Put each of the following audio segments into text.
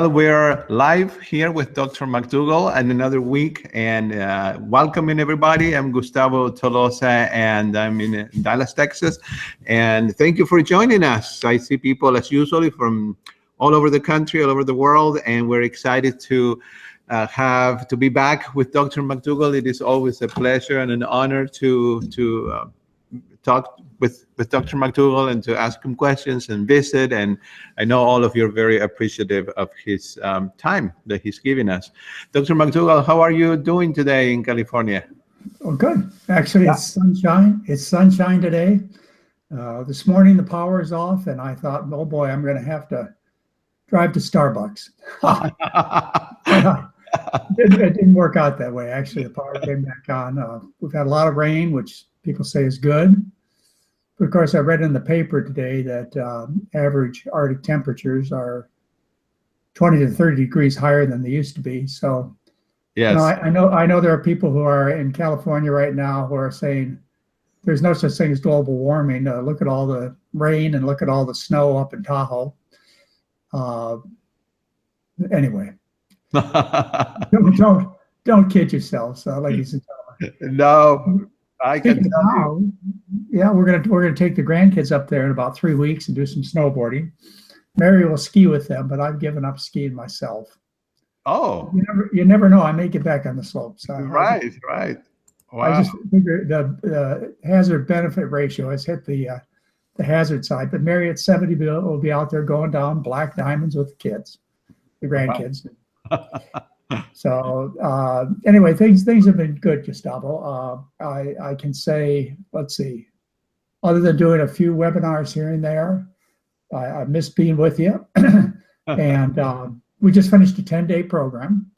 We're live here with Dr. McDougall and another week, and welcoming everybody. I'm Gustavo Tolosa, and I'm in Dallas, Texas. And thank you for joining us. I see people, as usual, from all over the country, all over the world, and we're excited to be back with Dr. McDougall. It is always a pleasure and an honor to talk with Dr. McDougall and to ask him questions and visit. And I know all of you are very appreciative of his time that he's giving us. Dr. McDougall, how are you doing today in California? Oh, good. Actually, It's sunshine. It's sunshine today. This morning, the power is off, and I thought, oh boy, I'm going to have to drive to Starbucks. It didn't work out that way. Actually, the power came back on. We've had a lot of rain, which people say is good. But of course, I read in the paper today that average Arctic temperatures are 20 to 30 degrees higher than they used to be. So, yes, I know there are people who are in California right now who are saying there's no such thing as global warming. Look at all the rain and look at all the snow up in Tahoe. Anyway, don't kid yourselves, ladies and gentlemen. No, I can tell you. Yeah, we're gonna take the grandkids up there in about 3 weeks and do some snowboarding. Mary will ski with them, but I've given up skiing myself. Oh, you never know. I may get back on the slopes. Right. Wow. I just figure the hazard benefit ratio has hit the hazard side. But Mary at 70 will be out there going down black diamonds with the kids, the grandkids. Wow. So anyway, things have been good, Gustavo. I can say, let's see, other than doing a few webinars here and there, I miss being with you. And we just finished a 10-day program.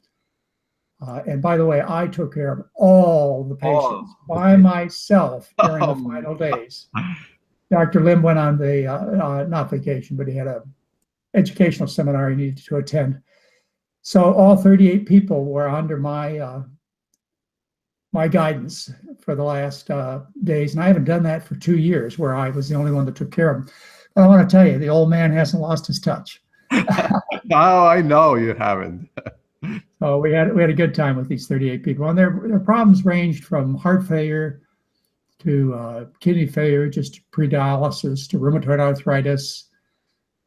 And by the way, I took care of all the patients by myself during the final days. Dr. Lim went on the, not vacation, but he had an educational seminar he needed to attend. So all 38 people were under my my guidance for the last days, and I haven't done that for 2 years, where I was the only one that took care of them. But I want to tell you, the old man hasn't lost his touch. Oh, I know you haven't. So we had a good time with these 38 people, and their problems ranged from heart failure to kidney failure, just pre-dialysis, to rheumatoid arthritis,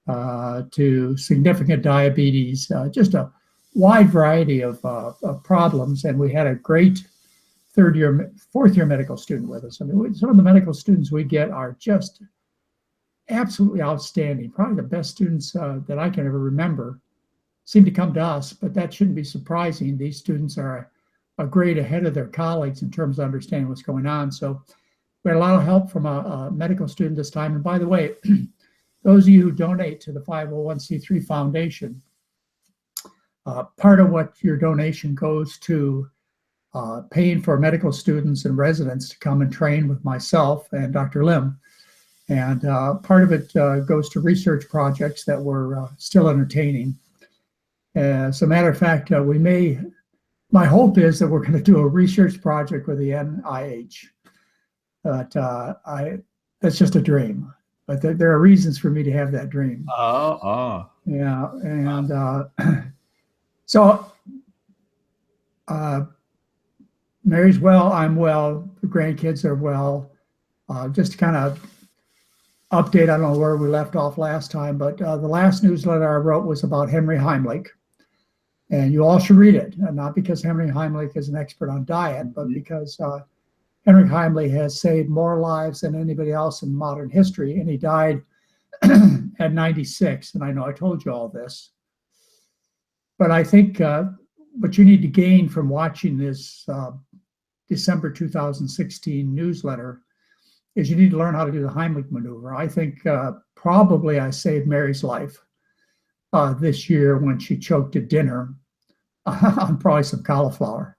to significant diabetes, just a wide variety of problems. And we had a great fourth year medical student with us. I mean, some of the medical students we get are just absolutely outstanding. Probably the best students that I can ever remember seem to come to us, but that shouldn't be surprising. These students are a grade ahead of their colleagues in terms of understanding what's going on. So we had a lot of help from a medical student this time. And by the way, those of you who donate to the 501c3 Foundation, part of what your donation goes to paying for medical students and residents to come and train with myself and Dr. Lim. And part of it goes to research projects that we're still entertaining. As a matter of fact, my hope is that we're going to do a research project with the NIH. But that's just a dream. But there are reasons for me to have that dream. Yeah, and so Mary's well, I'm well, the grandkids are well. Just to kind of update, I don't know where we left off last time, but the last newsletter I wrote was about Henry Heimlich. And you all should read it, and not because Henry Heimlich is an expert on diet, but because Henry Heimlich has saved more lives than anybody else in modern history, and he died at 96. And I know I told you all this, but I think what you need to gain from watching this December 2016 newsletter is you need to learn how to do the Heimlich maneuver. I think probably I saved Mary's life this year when she choked at dinner on probably some cauliflower.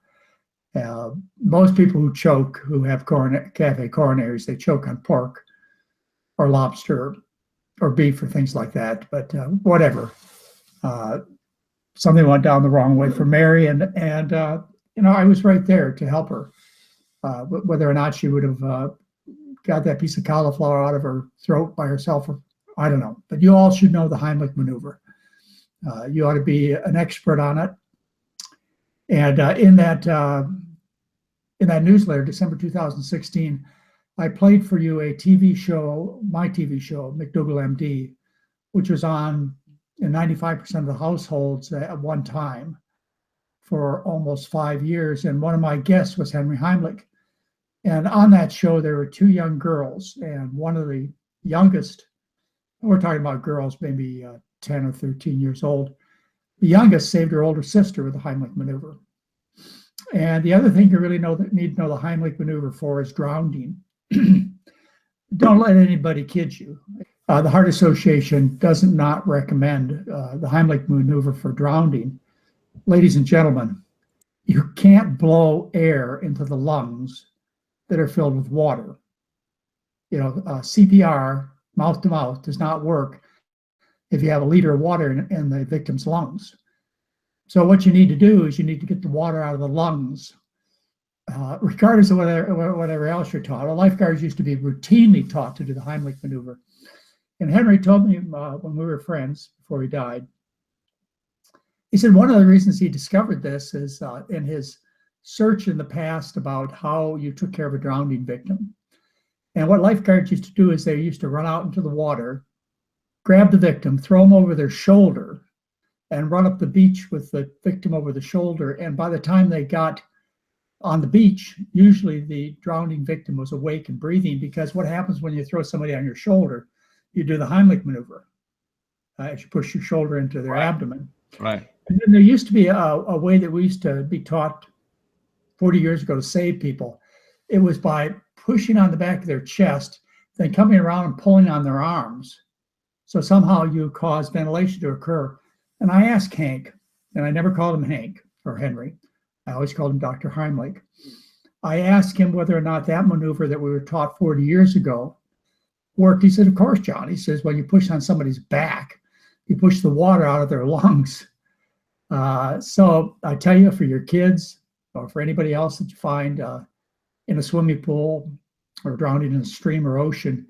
Most people who choke, who have cafe coronaries, they choke on pork or lobster or beef or things like that. But whatever, something went down the wrong way for Mary, and I was right there to help her. Whether or not she would have got that piece of cauliflower out of her throat by herself, or I don't know. But you all should know the Heimlich maneuver. You ought to be an expert on it. And in that newsletter, December 2016, I played for you a TV show, my TV show, McDougall MD, which was on in 95% of the households at one time for almost 5 years. And one of my guests was Henry Heimlich. And on that show, there were two young girls, and one of the youngest, we're talking about girls maybe 10 or 13 years old, the youngest saved her older sister with the Heimlich maneuver. And the other thing you really need to know the Heimlich maneuver for is drowning. Don't let anybody kid you. The Heart Association does not recommend the Heimlich maneuver for drowning. Ladies and gentlemen, you can't blow air into the lungs that are filled with water. CPR, mouth to mouth, does not work if you have a liter of water in the victim's lungs. So what you need to do is you need to get the water out of the lungs, regardless of whatever else you're taught. Well, lifeguards used to be routinely taught to do the Heimlich maneuver. And Henry told me when we were friends before he died, he said one of the reasons he discovered this is in his search in the past about how you took care of a drowning victim. And what lifeguards used to do is they used to run out into the water, grab the victim, throw them over their shoulder, and run up the beach with the victim over the shoulder. And by the time they got on the beach, usually the drowning victim was awake and breathing, because what happens when you throw somebody on your shoulder, you do the Heimlich maneuver as you push your shoulder into their abdomen. Right. And then there used to be a way that we used to be taught 40 years ago to save people. It was by pushing on the back of their chest, then coming around and pulling on their arms. So somehow you cause ventilation to occur. And I asked Hank, and I never called him Hank or Henry. I always called him Dr. Heimlich. I asked him whether or not that maneuver that we were taught 40 years ago worked. He said, of course, John. He says, when you push on somebody's back, you push the water out of their lungs. So I tell you, for your kids or for anybody else that you find in a swimming pool or drowning in a stream or ocean,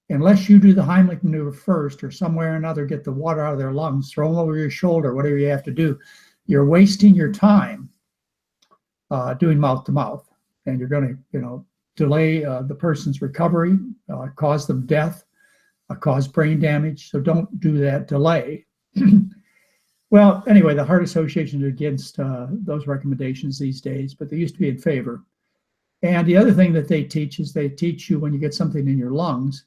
unless you do the Heimlich maneuver first or somewhere or another, get the water out of their lungs, throw them over your shoulder, whatever you have to do, you're wasting your time doing mouth to mouth, and you're going to, delay the person's recovery, cause them death, cause brain damage. So don't do that delay. Well, anyway, the Heart Association is against those recommendations these days, but they used to be in favor. And the other thing that they teach is they teach you when you get something in your lungs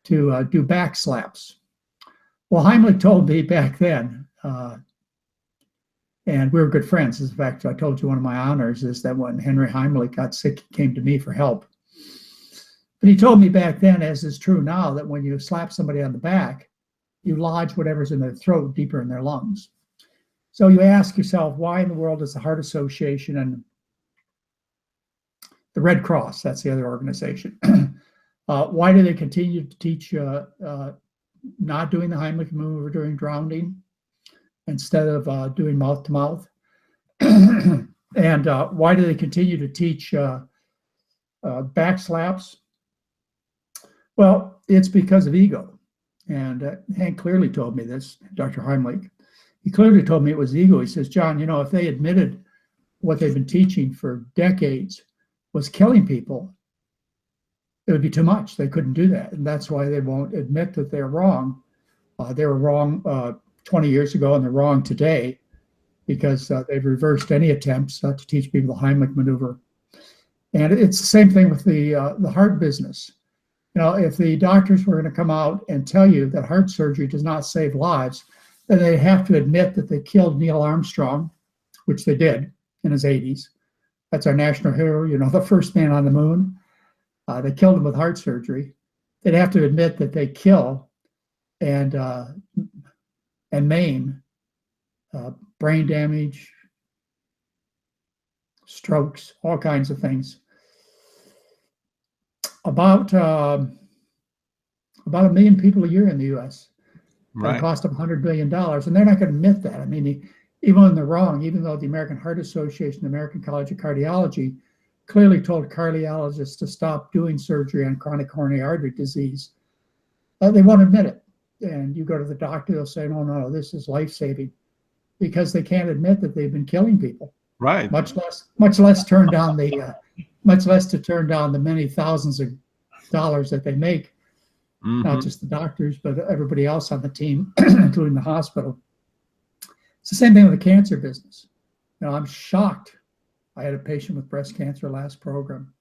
to do back slaps. Well, Heimlich told me back then, and we were good friends. In fact, I told you one of my honors is that when Henry Heimlich got sick, he came to me for help. But he told me back then, as is true now, that when you slap somebody on the back, you lodge whatever's in their throat deeper in their lungs. So you ask yourself, why in the world does the Heart Association and the Red Cross, that's the other organization, why do they continue to teach not doing the Heimlich maneuver during drowning instead of doing mouth to mouth? And why do they continue to teach back slaps? Well, it's because of ego. And Hank clearly told me this, Dr. Heimlich. He clearly told me it was ego. He says, John, if they admitted what they've been teaching for decades was killing people, it would be too much. They couldn't do that. And that's why they won't admit that they're wrong. They were wrong 20 years ago, and they're wrong today because they've reversed any attempts to teach people the Heimlich maneuver. And it's the same thing with the heart business. If the doctors were going to come out and tell you that heart surgery does not save lives, then they have to admit that they killed Neil Armstrong, which they did in his 80s. That's our national hero, the first man on the moon. They killed him with heart surgery. They'd have to admit that they kill and maim, brain damage, strokes, all kinds of things. About 1 million people a year in the U.S. Right. At a cost of $100 billion, and they're not going to admit that. I mean, even when they're wrong, even though the American Heart Association, the American College of Cardiology, clearly told cardiologists to stop doing surgery on chronic coronary artery disease, they won't admit it. and you go to the doctor, they'll say, no, this is life-saving, because they can't admit that they've been killing people. Right. Much less turn down the many thousands of dollars that they make, not just the doctors, but everybody else on the team, including the hospital. It's the same thing with the cancer business. I'm shocked. I had a patient with breast cancer last program.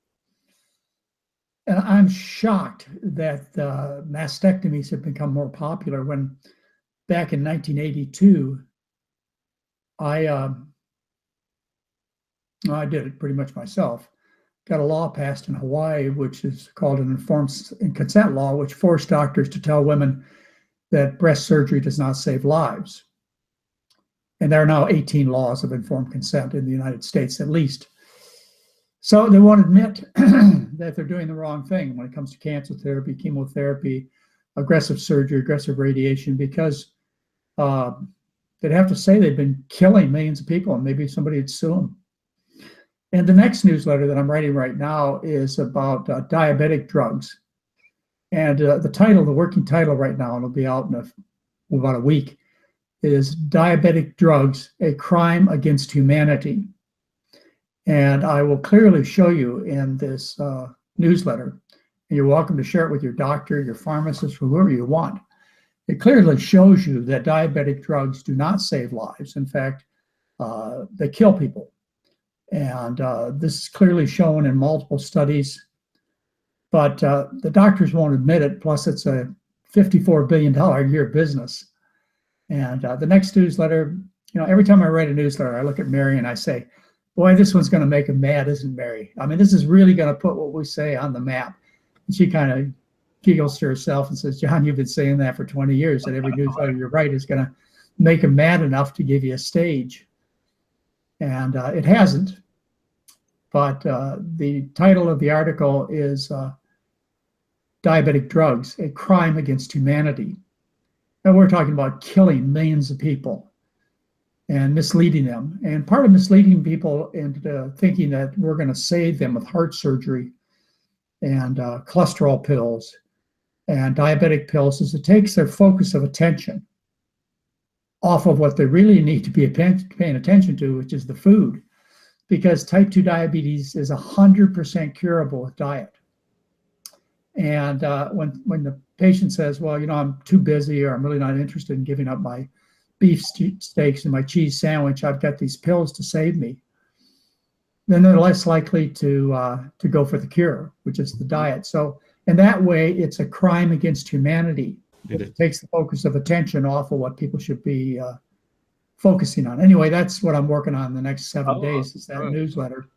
And I'm shocked that mastectomies have become more popular when back in 1982, I did it pretty much myself. Got a law passed in Hawaii, which is called an informed consent law, which forced doctors to tell women that breast surgery does not save lives. And there are now 18 laws of informed consent in the United States, at least. So they won't admit that they're doing the wrong thing when it comes to cancer therapy, chemotherapy, aggressive surgery, aggressive radiation, because they'd have to say they've been killing millions of people, and maybe somebody would sue them. And the next newsletter that I'm writing right now is about diabetic drugs. And the working title right now, and it'll be out in about a week, is Diabetic Drugs, a Crime Against Humanity. And I will clearly show you in this newsletter, and you're welcome to share it with your doctor, your pharmacist, whoever you want. It clearly shows you that diabetic drugs do not save lives. In fact, they kill people. And this is clearly shown in multiple studies, but the doctors won't admit it. Plus, it's a $54 billion a year business. And the next newsletter, every time I write a newsletter, I look at Mary and I say, boy, this one's going to make him mad, isn't Mary? I mean, this is really going to put what we say on the map. And she kind of giggles to herself and says, John, you've been saying that for 20 years, that every newsletter you write is going to make him mad enough to give you a stage. And it hasn't. But the title of the article is Diabetic Drugs, a Crime Against Humanity. And we're talking about killing millions of people and misleading them. And part of misleading people into thinking that we're going to save them with heart surgery and cholesterol pills and diabetic pills is it takes their focus of attention off of what they really need to be paying attention to, which is the food. Because type 2 diabetes is 100% curable with diet. And when the patient says, well, I'm too busy, or I'm really not interested in giving up my beef steaks and my cheese sandwich, I've got these pills to save me, then they're less likely to go for the cure, which is the diet. So in that way, it's a crime against humanity. It takes the focus of attention off of what people should be focusing on. Anyway, that's what I'm working on the next 7 days, is that newsletter.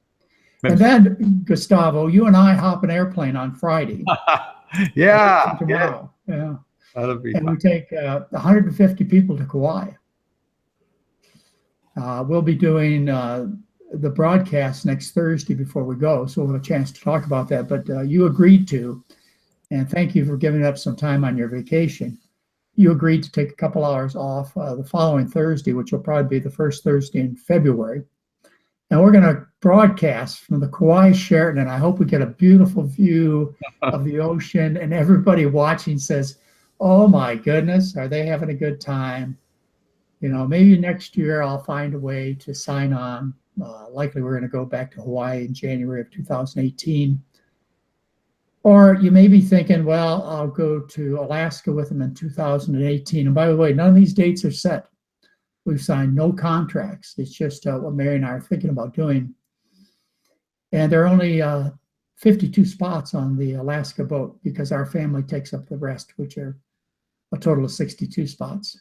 And then, Gustavo, you and I hop an airplane on Friday. Tomorrow. Yeah. That'll be and fun. We take 150 people to Kauai. We'll be doing the broadcast next Thursday before we go, so we'll have a chance to talk about that. But you agreed to, and thank you for giving up some time on your vacation. You agreed to take a couple hours off the following Thursday, which will probably be the first Thursday in February. And we're going to broadcast from the Kauai Sheraton, and I hope we get a beautiful view of the ocean, and everybody watching says, oh my goodness, are they having a good time? Maybe next year I'll find a way to sign on. Likely we're going to go back to Hawaii in January of 2018. Or you may be thinking, well, I'll go to Alaska with them in 2018. And by the way, none of these dates are set. We've signed no contracts. It's just what Mary and I are thinking about doing. And there are only 52 spots on the Alaska boat because our family takes up the rest, which are a total of 62 spots.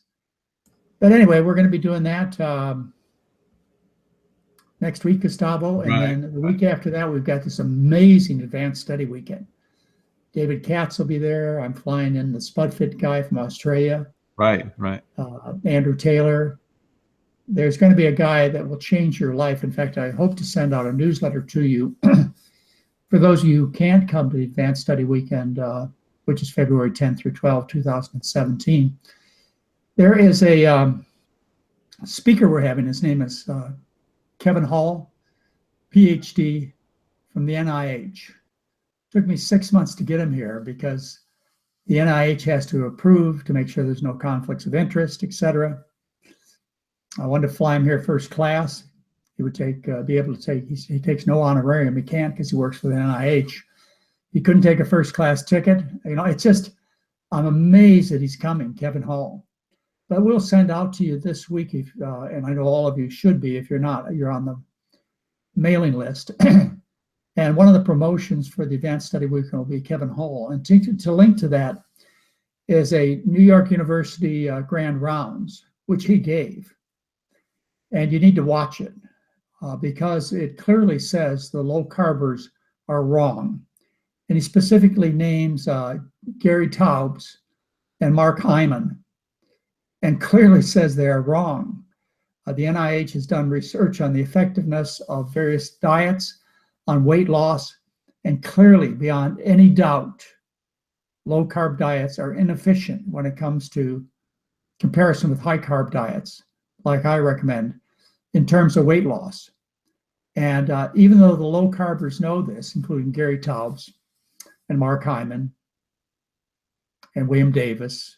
But anyway, we're going to be doing that next week, Gustavo. And then the week after that, we've got this amazing advanced study weekend. David Katz will be there. I'm flying in the SpudFit guy from Australia. Right. Andrew Taylor. There's going to be a guy that will change your life. In fact, I hope to send out a newsletter to you. For those of you who can't come to the Advanced Study Weekend, which is February 10th through 12th, 2017, there is a speaker we're having. His name is Kevin Hall, PhD from the NIH. Took me 6 months to get him here because The NIH has to approve to make sure there's no conflicts of interest, etc. I wanted to fly him here first class. He would be able to take, he takes no honorarium. He can't because he works for the NIH. He couldn't take a first class ticket. It's just, I'm amazed that he's coming, Kevin Hall. But we'll send out to you this week, and I know all of you should be. If you're not, you're on the mailing list. And one of the promotions for the Advanced Study Weekend will be Kevin Hall. And to link to that is a New York University Grand Rounds, which he gave. And you need to watch it because it clearly says the low carbers are wrong. And he specifically names Gary Taubes and Mark Hyman and clearly says they are wrong. The NIH has done research on the effectiveness of various diets on weight loss, and clearly, beyond any doubt, low-carb diets are inefficient when it comes to comparison with high-carb diets, like I recommend, in terms of weight loss. And even though the low-carbers know this, including Gary Taubes and Mark Hyman and William Davis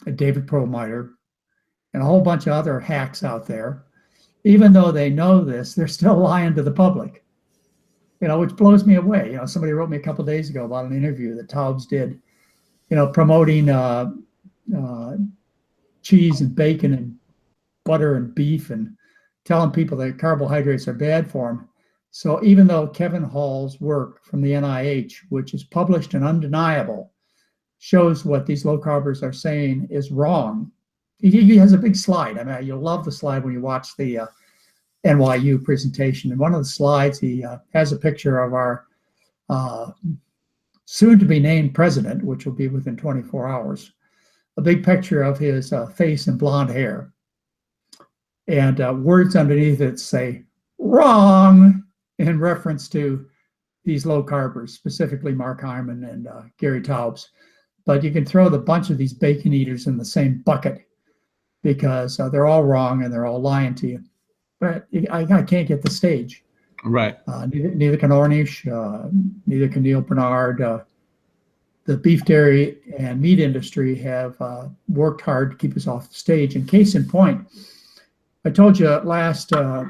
and David Perlmutter and a whole bunch of other hacks out there, even though they know this, they're still lying to the public. Which blows me away. Somebody wrote me a couple of days ago about an interview that Taubes did, promoting cheese and bacon and butter and beef and telling people that carbohydrates are bad for them. So even though Kevin Hall's work from the NIH, which is published and undeniable, shows what these low carbers are saying is wrong, he has a big slide. I mean, you'll love the slide when you watch the NYU presentation. And one of the slides, he has a picture of our soon-to-be named president, which will be within 24 hours, a big picture of his face and blonde hair. And words underneath it say, wrong, in reference to these low carbers, specifically Mark Hyman and Gary Taubes. But you can throw the bunch of these bacon eaters in the same bucket because they're all wrong and they're all lying to you. But I can't get the stage. Right. Neither can Ornish, neither can Neil Bernard. The beef, dairy, and meat industry have worked hard to keep us off the stage. And case in point, I told you last year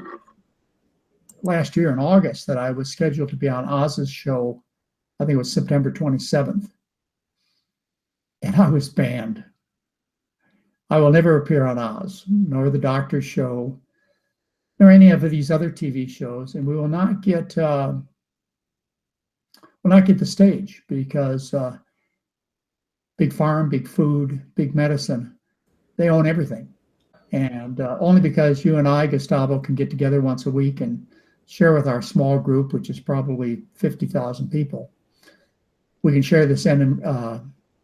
in August that I was scheduled to be on Oz's show. I think it was September 27th. And I was banned. I will never appear on Oz, nor the Doctor's Show, nor any of these other TV shows, and we will not get the stage because big farm, big food, big medicine, they own everything. And only because you and I, Gustavo, can get together once a week and share with our small group, which is probably 50,000 people, we can share this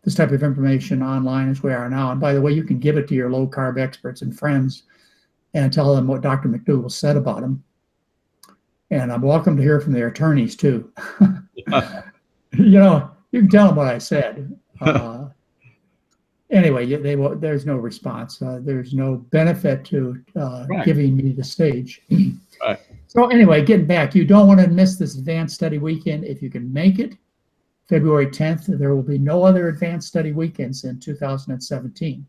this type of information online as we are now. And by the way, you can give it to your low carb experts and friends and tell them what Dr. McDougall said about them. And I'm welcome to hear from their attorneys too. You can tell them what I said. Anyway, there's no response. There's no benefit to Right. giving me the stage. Right. So anyway, getting back, you don't want to miss this Advanced Study Weekend. If you can make it, February 10th, there will be no other Advanced Study Weekends in 2017.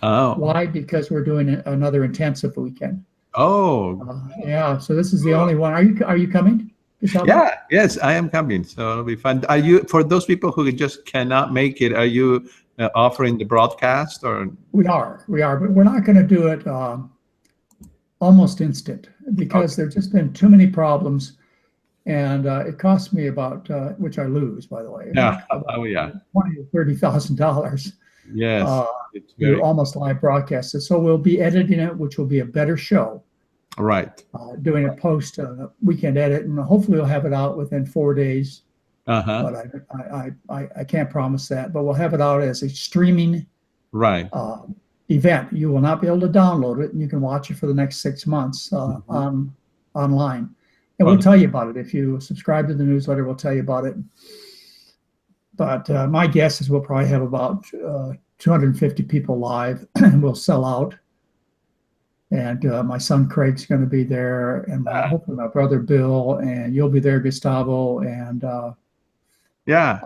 Oh. Why? Because we're doing another intensive weekend. Oh. Yeah. So this is the only one. Are you coming? Yeah. Yes, I am coming. So it'll be fun. Are you, for those people who just cannot make it, are you offering the broadcast or? We are, but we're not going to do it almost instant because there've just been too many problems, and it costs me about, which I lose, by the way. Yeah. $20,000 to $30,000. Yes. Do almost live broadcasts. So we'll be editing it, which will be a better show. Right. Doing a post weekend edit, and hopefully we'll have it out within 4 days. Uh-huh. But I can't promise that. But we'll have it out as a streaming event. You will not be able to download it, and you can watch it for the next 6 months online. And we'll tell you about it. If you subscribe to the newsletter, we'll tell you about it. But my guess is we'll probably have about 250 people live, and we'll sell out. And my son Craig's going to be there, and hopefully my brother Bill, and you'll be there, Gustavo, and Yeah.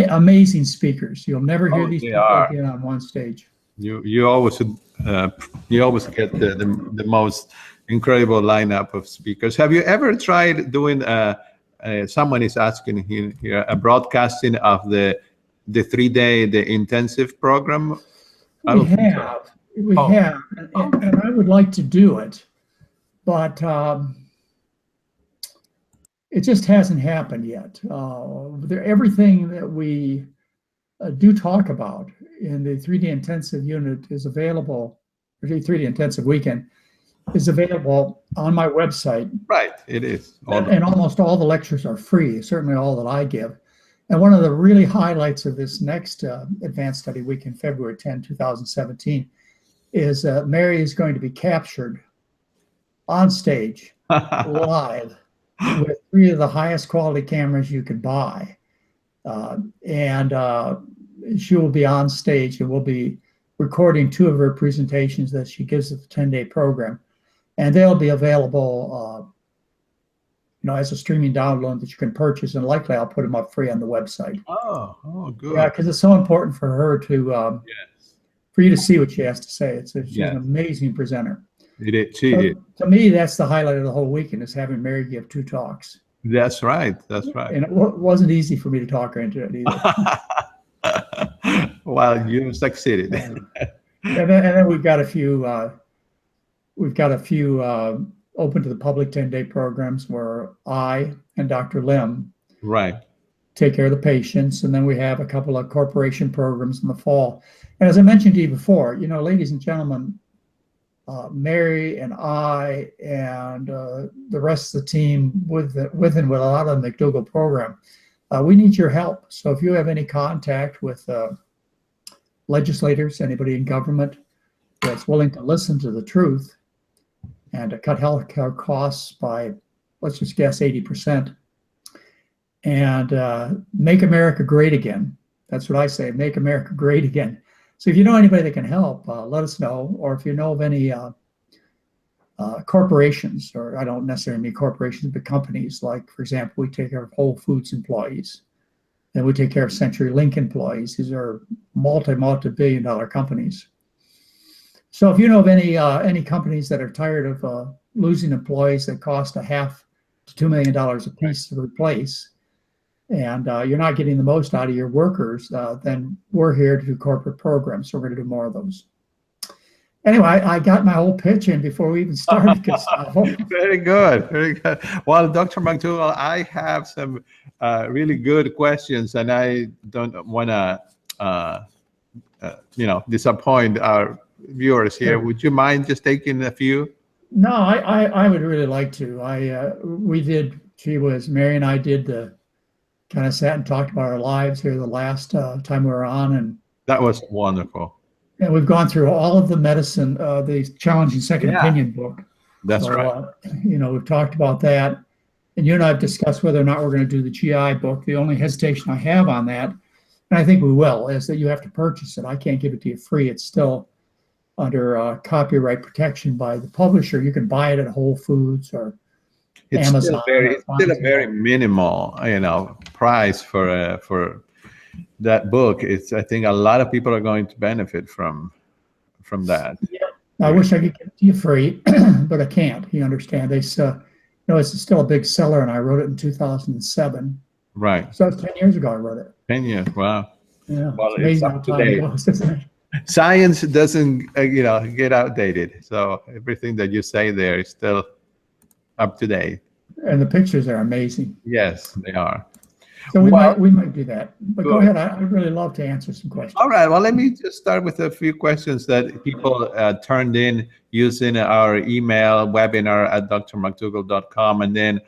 Amazing speakers. You'll never hear these They people are. again on one stage. You always get the most incredible lineup of speakers. Have you ever tried doing? Someone is asking here a broadcasting of the 3-day the intensive program. We have, and I would like to do it, but it just hasn't happened yet. Everything that we do talk about in the 3-day intensive unit is available, or the 3-day intensive weekend is available on my website. Right, it is. And almost all the lectures are free, certainly all that I give. And one of the really highlights of this next advanced study weekend, February 10, 2017, is Mary is going to be captured on stage live with 3 of the highest quality cameras you could buy. And she will be on stage, and we'll be recording 2 of her presentations that she gives at the 10-day program. And they'll be available as a streaming download that you can purchase, and likely I'll put them up free on the website. Oh, good. Yeah, because it's so important for her to, for you to see what she has to say. She's an amazing presenter. It is. To me, that's the highlight of the whole weekend, is having Mary give 2 talks. That's right. And it wasn't easy for me to talk her into it either. Well, you succeeded. And then we've got a few open to the public 10-day programs where I and Dr. Lim take care of the patients. And then we have a couple of corporation programs in the fall. And as I mentioned to you before, ladies and gentlemen, Mary and I and the rest of the team with a lot of the McDougall program, we need your help. So if you have any contact with legislators, anybody in government that's willing to listen to the truth and to cut healthcare costs by, let's just guess, 80%, and make America great again. That's what I say, make America great again. So if you know anybody that can help, let us know. Or if you know of any corporations, or I don't necessarily mean corporations, but companies, like, for example, we take care of Whole Foods employees, and we take care of CenturyLink employees. These are multi-billion-dollar companies. So if you know of any companies that are tired of losing employees that cost $1.5 to $2 million a piece to replace, and you're not getting the most out of your workers, then we're here to do corporate programs. So we're going to do more of those. Anyway, I got my whole pitch in before we even started, Gustavo. Very good, very good. Well, Dr. McDougall, I have some really good questions, and I don't want to, disappoint our viewers here. Would you mind just taking a few? No, I would really like to. Mary and I did the kind of sat and talked about our lives here the last time we were on, and that was wonderful. And we've gone through all of the medicine, the Challenging Second Opinion book. That's right. We've talked about that, and you and I have discussed whether or not we're going to do the GI book. The only hesitation I have on that, and I think we will, is that you have to purchase it. I can't give it to you free. It's still under copyright protection by the publisher. You can buy it at Whole Foods or Amazon. It's still a very minimal, price for that book. I think a lot of people are going to benefit from that. Yeah. I wish I could get it to you free, but I can't. You understand? It's still a big seller, and I wrote it in 2007. Right. So 10 years ago I wrote it. 10 years. Wow. Yeah. Well, it's up to date. Science doesn't, get outdated. So everything that you say there is still up to date. And the pictures are amazing. Yes, they are. So we might do that. But go ahead. I'd really love to answer some questions. All right. Well, let me just start with a few questions that people turned in using our email webinar@drmcdougall.com. And then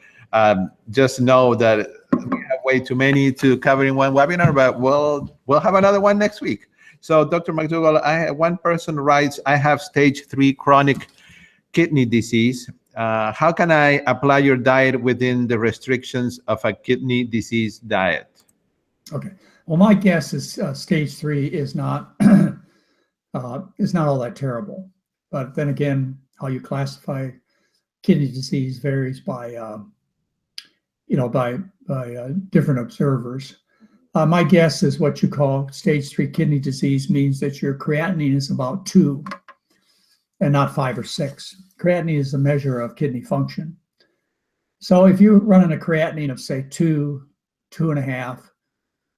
just know that we have way too many to cover in one webinar, but we'll have another one next week. So Dr. McDougall, one person writes, I have stage 3 chronic kidney disease. How can I apply your diet within the restrictions of a kidney disease diet? Okay. Well, my guess is stage 3 is not all that terrible. But then again, how you classify kidney disease varies by different observers. My guess is what you call stage 3 kidney disease means that your creatinine is about 2 and not 5 or 6. Creatinine is a measure of kidney function. So if you're running a creatinine of say 2, 2.5,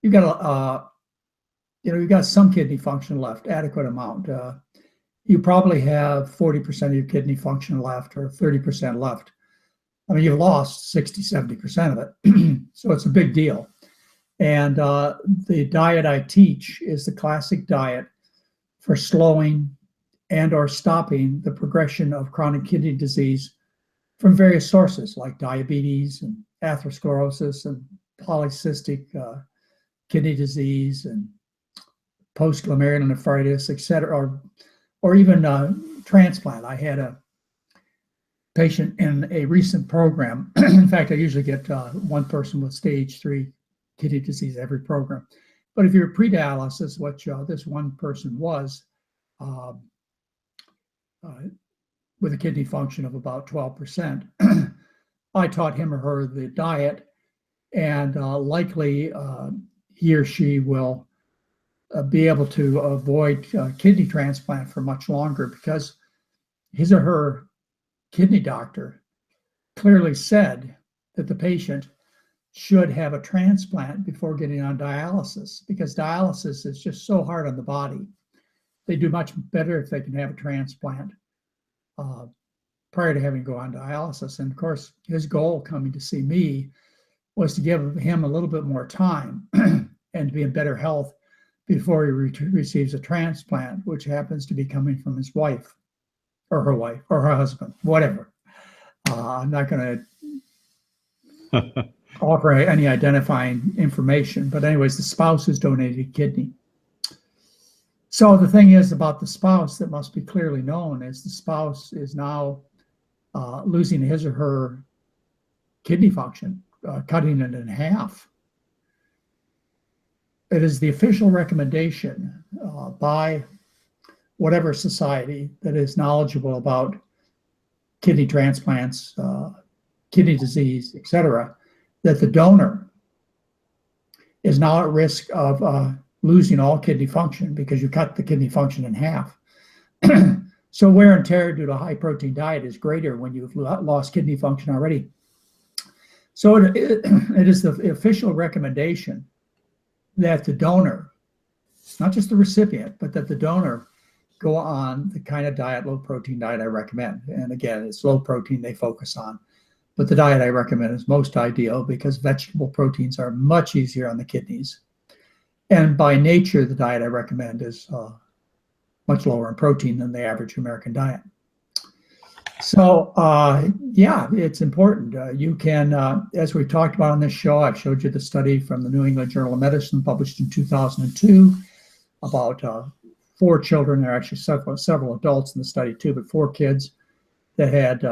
you've got you've got some kidney function left, adequate amount. You probably have 40% of your kidney function left or 30% left. I mean, you've lost 60, 70% of it. So it's a big deal. And the diet I teach is the classic diet for slowing and or stopping the progression of chronic kidney disease from various sources like diabetes and atherosclerosis and polycystic kidney disease and post-glomerulonephritis, et cetera, or even transplant. I had a patient in a recent program. In fact, I usually get one person with stage 3 kidney disease every program. But if you're pre-dialysis, what this one person was, with a kidney function of about 12%, I taught him or her the diet, and likely he or she will be able to avoid kidney transplant for much longer, because his or her kidney doctor clearly said that the patient should have a transplant before getting on dialysis, because dialysis is just so hard on the body. They do much better if they can have a transplant prior to having to go on dialysis. And of course, his goal coming to see me was to give him a little bit more time and to be in better health before he receives a transplant, which happens to be coming from his wife or her husband, whatever. I'm not going to offer any identifying information, but anyways, the spouse has donated a kidney. So the thing is about the spouse that must be clearly known is the spouse is now losing his or her kidney function, cutting it in half. It is the official recommendation by whatever society that is knowledgeable about kidney transplants, kidney disease, et cetera, that the donor is now at risk of losing all kidney function because you cut the kidney function in half. So wear and tear due to a high protein diet is greater when you've lost kidney function already. So it is the official recommendation that the donor, not just the recipient, but that the donor go on the kind of diet, low protein diet I recommend. And again, it's low protein they focus on, but the diet I recommend is most ideal because vegetable proteins are much easier on the kidneys. And by nature, the diet I recommend is much lower in protein than the average American diet. So yeah, it's important. You can, as we talked about on this show, I've showed you the study from the New England Journal of Medicine published in 2002 about 4 children. There are actually several adults in the study too, but 4 kids that had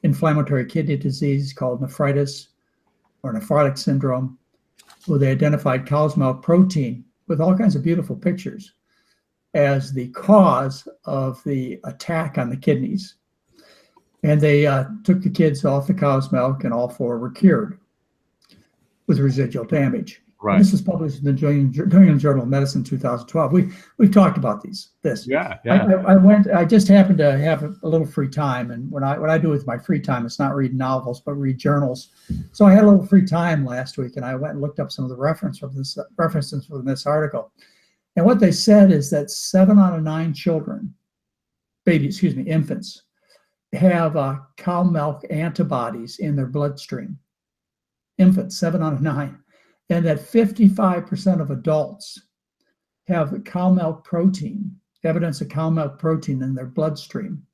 inflammatory kidney disease called nephritis or nephrotic syndrome, where they identified cow's milk protein with all kinds of beautiful pictures as the cause of the attack on the kidneys. And they took the kids off the cow's milk, and all 4 were cured with residual damage. Right. And this was published in the New England Journal of Medicine 2012. We've talked about this. Yeah. I just happened to have a little free time, and what I do with my free time, it's not read novels, but read journals. So I had a little free time last week, and I went and looked up some of the references from this article. And what they said is that 7 out of 9 infants, have cow milk antibodies in their bloodstream. Infants, 7 out of 9. And that 55% of adults have cow milk protein, evidence of cow milk protein in their bloodstream,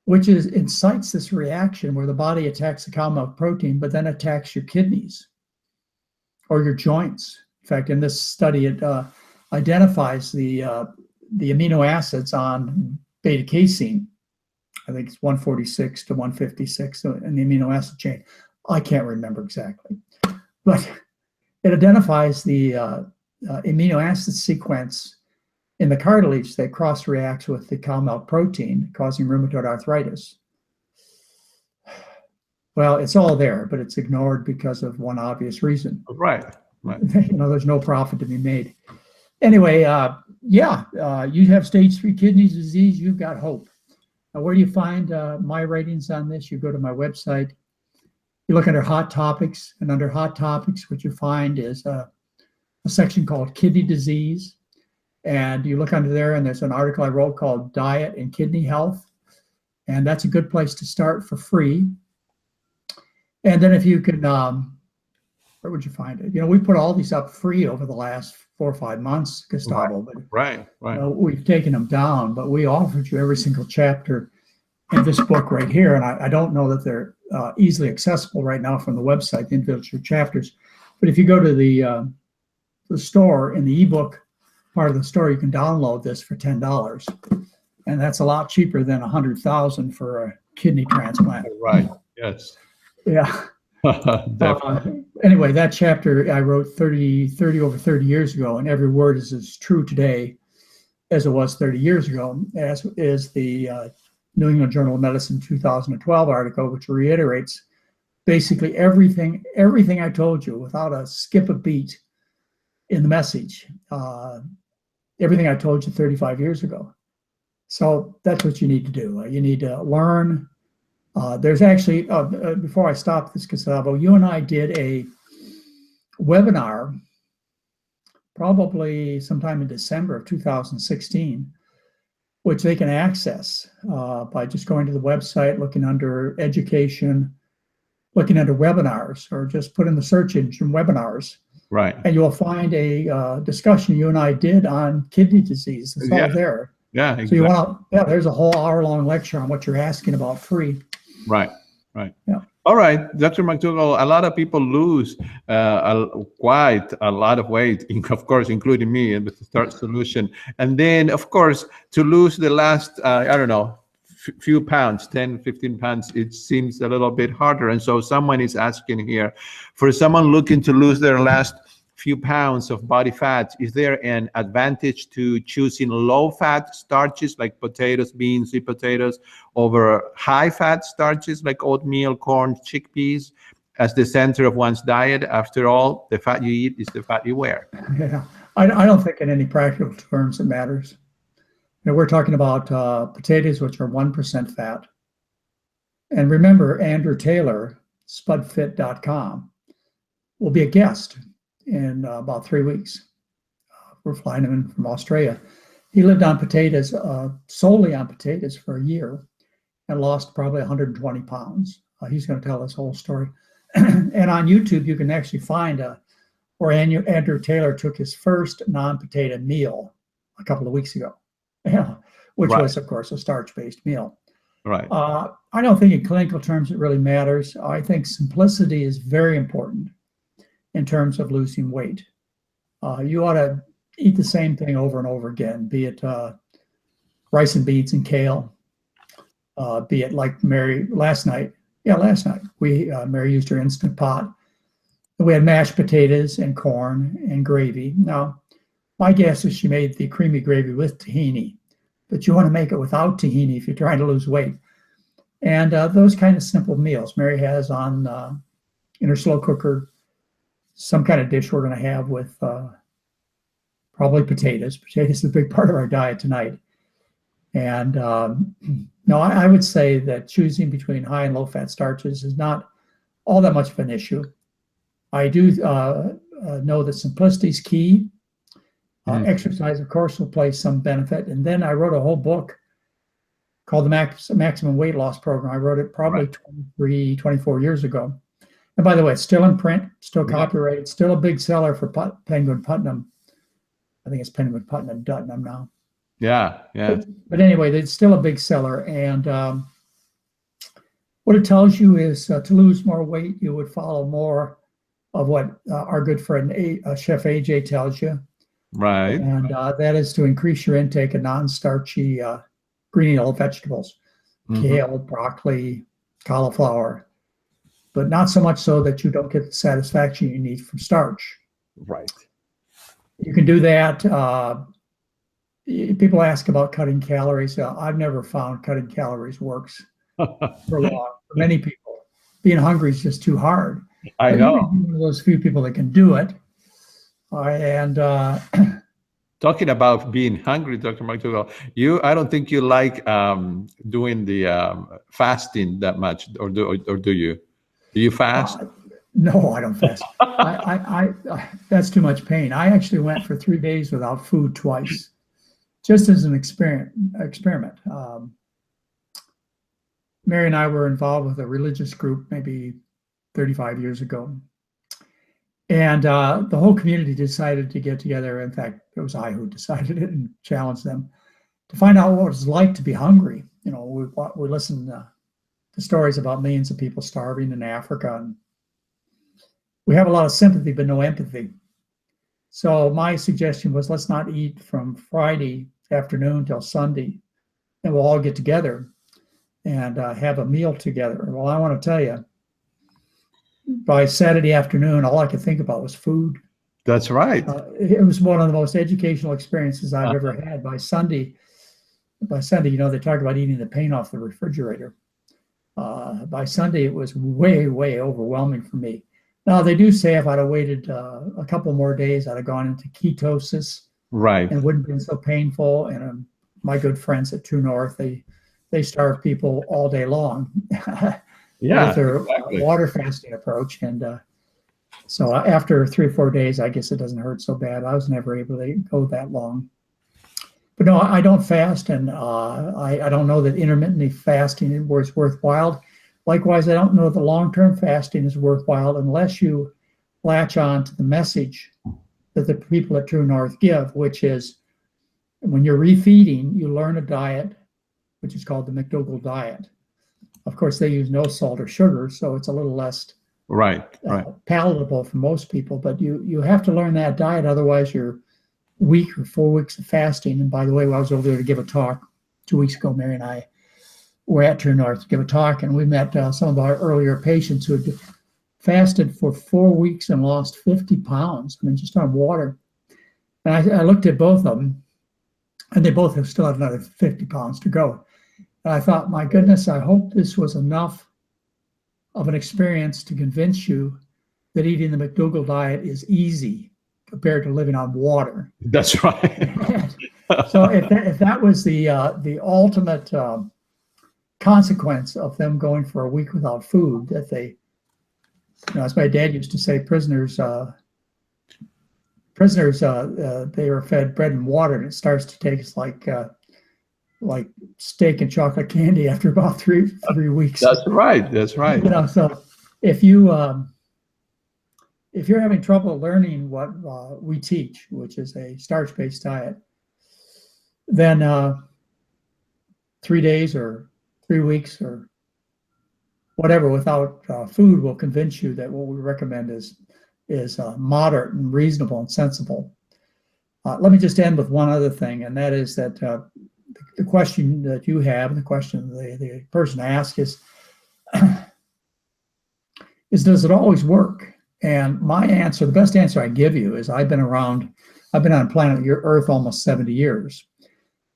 which incites this reaction where the body attacks the cow milk protein, but then attacks your kidneys or your joints. In fact, in this study, it identifies the amino acids on beta casein. I think it's 146 to 156 in the amino acid chain. I can't remember exactly, but it identifies the amino acid sequence in the cartilage that cross-reacts with the cow milk protein, causing rheumatoid arthritis. Well, it's all there, but it's ignored because of one obvious reason. Right. Right. There's no profit to be made. Anyway, you have stage 3 kidney disease, you've got hope. Now, where do you find my ratings on this? You go to my website, you look under hot topics, and under hot topics, what you find is a section called kidney disease. And you look under there, and there's an article I wrote called Diet and Kidney Health. And that's a good place to start for free. And then if you can, where would you find it? We put all these up free over the last 4 or 5 months, Gustavo. Right. We've taken them down, but we offered you every single chapter in this book right here. And I don't know that they're easily accessible right now from the website, the individual chapters. But if you go to the store, in the ebook part of the store, you can download this for $10. And that's a lot cheaper than $100,000 for a kidney transplant. Right. Yes. Yeah. Anyway, that chapter I wrote over 30 years ago, and every word is as true today as it was 30 years ago, as is the New England Journal of Medicine 2012 article, which reiterates basically everything I told you without a skip a beat in the message. Everything I told you 35 years ago. So that's what you need to do. You need to learn. There's actually, before I stop this, Gustavo, you and I did a webinar probably sometime in December of 2016, which they can access by just going to the website, looking under education, looking under webinars, or just put in the search engine webinars. Right. And you'll find a discussion you and I did on kidney disease. It's all there. Yeah, exactly. So you want to, there's a whole hour-long lecture on what you're asking about free. Right. Yeah. All right, Dr. McDougall, a lot of people lose quite a lot of weight, of course, including me with the Start Solution. And then, of course, to lose the last, few pounds, 10, 15 pounds, it seems a little bit harder. And so someone is asking here, for someone looking to lose their last few pounds of body fat, is there an advantage to choosing low-fat starches like potatoes, beans, sweet potatoes over high-fat starches like oatmeal, corn, chickpeas as the center of one's diet? After all, the fat you eat is the fat you wear. Yeah, I don't think in any practical terms it matters. We're talking about potatoes, which are 1% fat. And remember, Andrew Taylor, spudfit.com, will be a guest in about 3 weeks. We're flying him in from Australia. He lived on potatoes, solely on potatoes for a year, and lost probably 120 pounds. He's going to tell this whole story. And on YouTube, you can actually find where Andrew Taylor took his first non-potato meal a couple of weeks ago, which was, of course, a starch-based meal. Right. I don't think in clinical terms it really matters. I think simplicity is very important in terms of losing weight. You ought to eat the same thing over and over again, be it rice and beans and kale, be it like Mary last night. Yeah, last night Mary used her Instant Pot. We had mashed potatoes and corn and gravy. Now, my guess is she made the creamy gravy with tahini, but you want to make it without tahini if you're trying to lose weight. And those kind of simple meals. Mary has on in her slow cooker some kind of dish we're going to have with probably potatoes. Potatoes is a big part of our diet tonight. And no, I would say that choosing between high and low fat starches is not all that much of an issue. I do know that simplicity is key. Exercise, of course, will play some benefit. And then I wrote a whole book called the Maximum Weight Loss Program. I wrote it probably 23, 24 years ago. And by the way, it's still in print, still copyrighted, still a big seller for Penguin Putnam. I think it's Penguin Putnam Dutnam now. Yeah. But anyway, it's still a big seller. And what it tells you is to lose more weight, you would follow more of what our good friend Chef AJ tells you. Right. And that is to increase your intake of non-starchy green yellow vegetables, kale, broccoli, cauliflower, but not so much so that you don't get the satisfaction you need from starch. Right. You can do that. People ask about cutting calories. I've never found cutting calories works for many people. Being hungry is just too hard. I know. One of those few people that can do it. And Talking about being hungry, Dr. McDougall, I don't think you like doing the fasting that much, or do you? Do you fast? No, I don't fast. That's too much pain. I actually went for 3 days without food twice, just as an experiment. Mary and I were involved with a religious group maybe 35 years ago. And the whole community decided to get together. In fact, it was I who decided it and challenged them to find out what it was like to be hungry. You know, we listened to stories about millions of people starving in Africa. And we have a lot of sympathy, but no empathy. So my suggestion was, let's not eat from Friday afternoon till Sunday, and we'll all get together and have a meal together. Well, I want to tell you, by Saturday afternoon, all I could think about was food. That's right. It was one of the most educational experiences I've ever had. By Sunday, you know, they talk about eating the paint off the refrigerator. By Sunday, it was way, way overwhelming for me. Now, they do say if I'd have waited a couple more days, I'd have gone into ketosis. Right. And it wouldn't have been so painful. And my good friends at True North, they starve people all day long. Yeah, with their exactly. water fasting approach. And so after 3 or 4 days, I guess it doesn't hurt so bad. I was never able to go that long. But no, I don't fast, and I don't know that intermittently fasting is worthwhile. Likewise, I don't know that long-term fasting is worthwhile unless you latch on to the message that the people at True North give, which is when you're refeeding, you learn a diet, which is called the McDougall diet. Of course, they use no salt or sugar, so it's a little less palatable for most people. But you have to learn that diet, otherwise you're week or 4 weeks of fasting. And by the way, I was over there to give a talk 2 weeks ago. Mary and I were at True North to give a talk, and we met some of our earlier patients who had fasted for 4 weeks and lost 50 pounds. I mean, just on water. And I looked at both of them, and they both still have another 50 pounds to go. And I thought, my goodness, I hope this was enough of an experience to convince you that eating the McDougall diet is easy compared to living on water. That's right. So if that was the ultimate consequence of them going for a week without food, that they, you know, as my dad used to say, prisoners they were fed bread and water, and it starts to taste like steak and chocolate candy after about three weeks. That's right. That's right. You know, so if you're having trouble learning what we teach, which is a starch-based diet, then 3 days or 3 weeks or whatever without food will convince you that what we recommend is moderate and reasonable and sensible. Let me just end with one other thing, and that is that the question that you have, the question the person asks is does it always work? And my answer, the best answer I give you is I've been on planet Earth almost 70 years.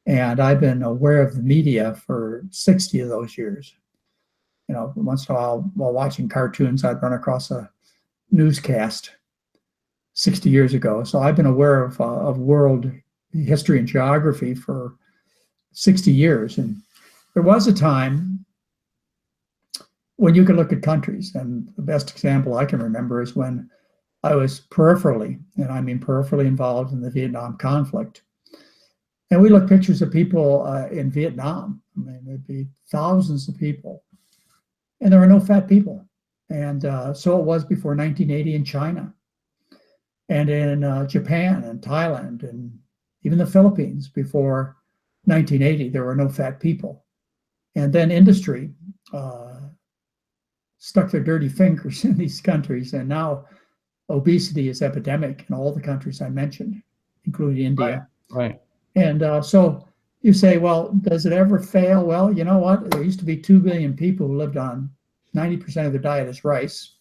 And I've been aware of the media for 60 of those years. You know, once in a while watching cartoons, I'd run across a newscast 60 years ago. So I've been aware of world history and geography for 60 years. And there was a time when you could look at countries. And the best example I can remember is when I was peripherally, and I mean peripherally, involved in the Vietnam conflict. And we look pictures of people in Vietnam. I mean, there'd be thousands of people, and there were no fat people. And so it was before 1980 in China, and in Japan and Thailand, and even the Philippines before 1980, there were no fat people. And then industry stuck their dirty fingers in these countries, and now obesity is epidemic in all the countries I mentioned, including India. Right. And so you say, well, does it ever fail? Well, you know what? There used to be 2 billion people who lived on 90% of their diet is rice.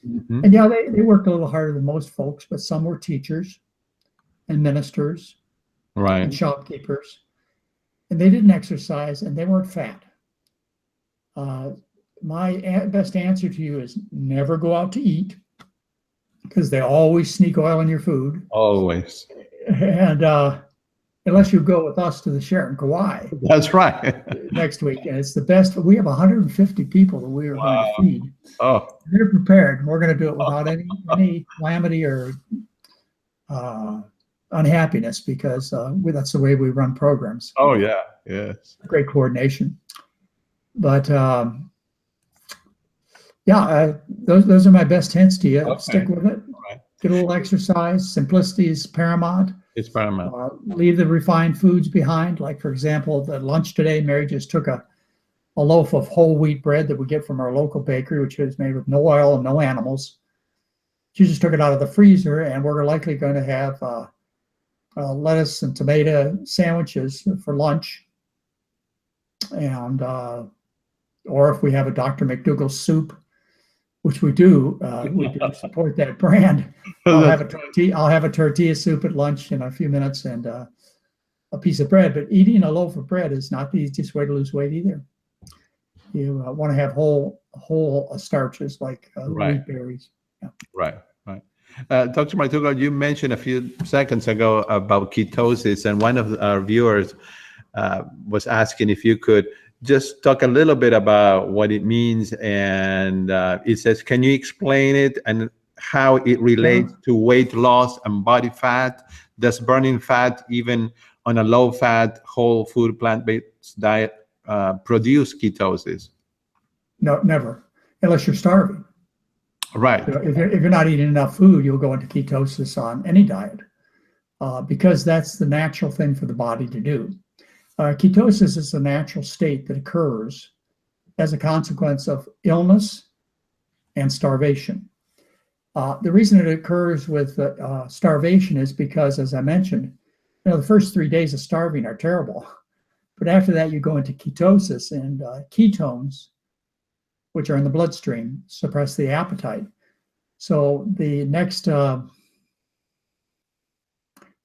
Mm-hmm. And yeah, they worked a little harder than most folks, but some were teachers and ministers, right, and shopkeepers. And they didn't exercise, and they weren't fat. My best answer to you is never go out to eat. because they always sneak oil in your food. Always. And unless you go with us to the Sheraton Kauai. That's right. Next week. And it's the best. We have 150 people that we are going to feed. Oh. They're prepared. We're going to do it without any calamity or unhappiness, because that's the way we run programs. Oh, yeah. Yes. Great coordination. But yeah, those are my best hints to you. Okay. Stick with it. Right. Get a little exercise. Simplicity is paramount. It's paramount. Leave the refined foods behind. Like, for example, the lunch today, Mary just took a loaf of whole wheat bread that we get from our local bakery, which is made with no oil and no animals. She just took it out of the freezer, and we're likely going to have lettuce and tomato sandwiches for lunch. And or if we have a Dr. McDougall soup, which we do support that brand. I'll have a tortilla soup at lunch in a few minutes, and a piece of bread. But eating a loaf of bread is not the easiest way to lose weight either. You want to have whole starches like wheat berries. Yeah. Right. Dr. McDougall, you mentioned a few seconds ago about ketosis, and one of our viewers was asking if you could just talk a little bit about what it means. And it says, can you explain it and how it relates to weight loss and body fat? Does burning fat, even on a low-fat, whole food, plant-based diet, produce ketosis? No, never, unless you're starving. Right. If you're not eating enough food, you'll go into ketosis on any diet, because that's the natural thing for the body to do. Ketosis is a natural state that occurs as a consequence of illness and starvation. The reason it occurs with starvation is because, as I mentioned, the first 3 days of starving are terrible. But after that, you go into ketosis, and ketones, which are in the bloodstream, suppress the appetite. So the next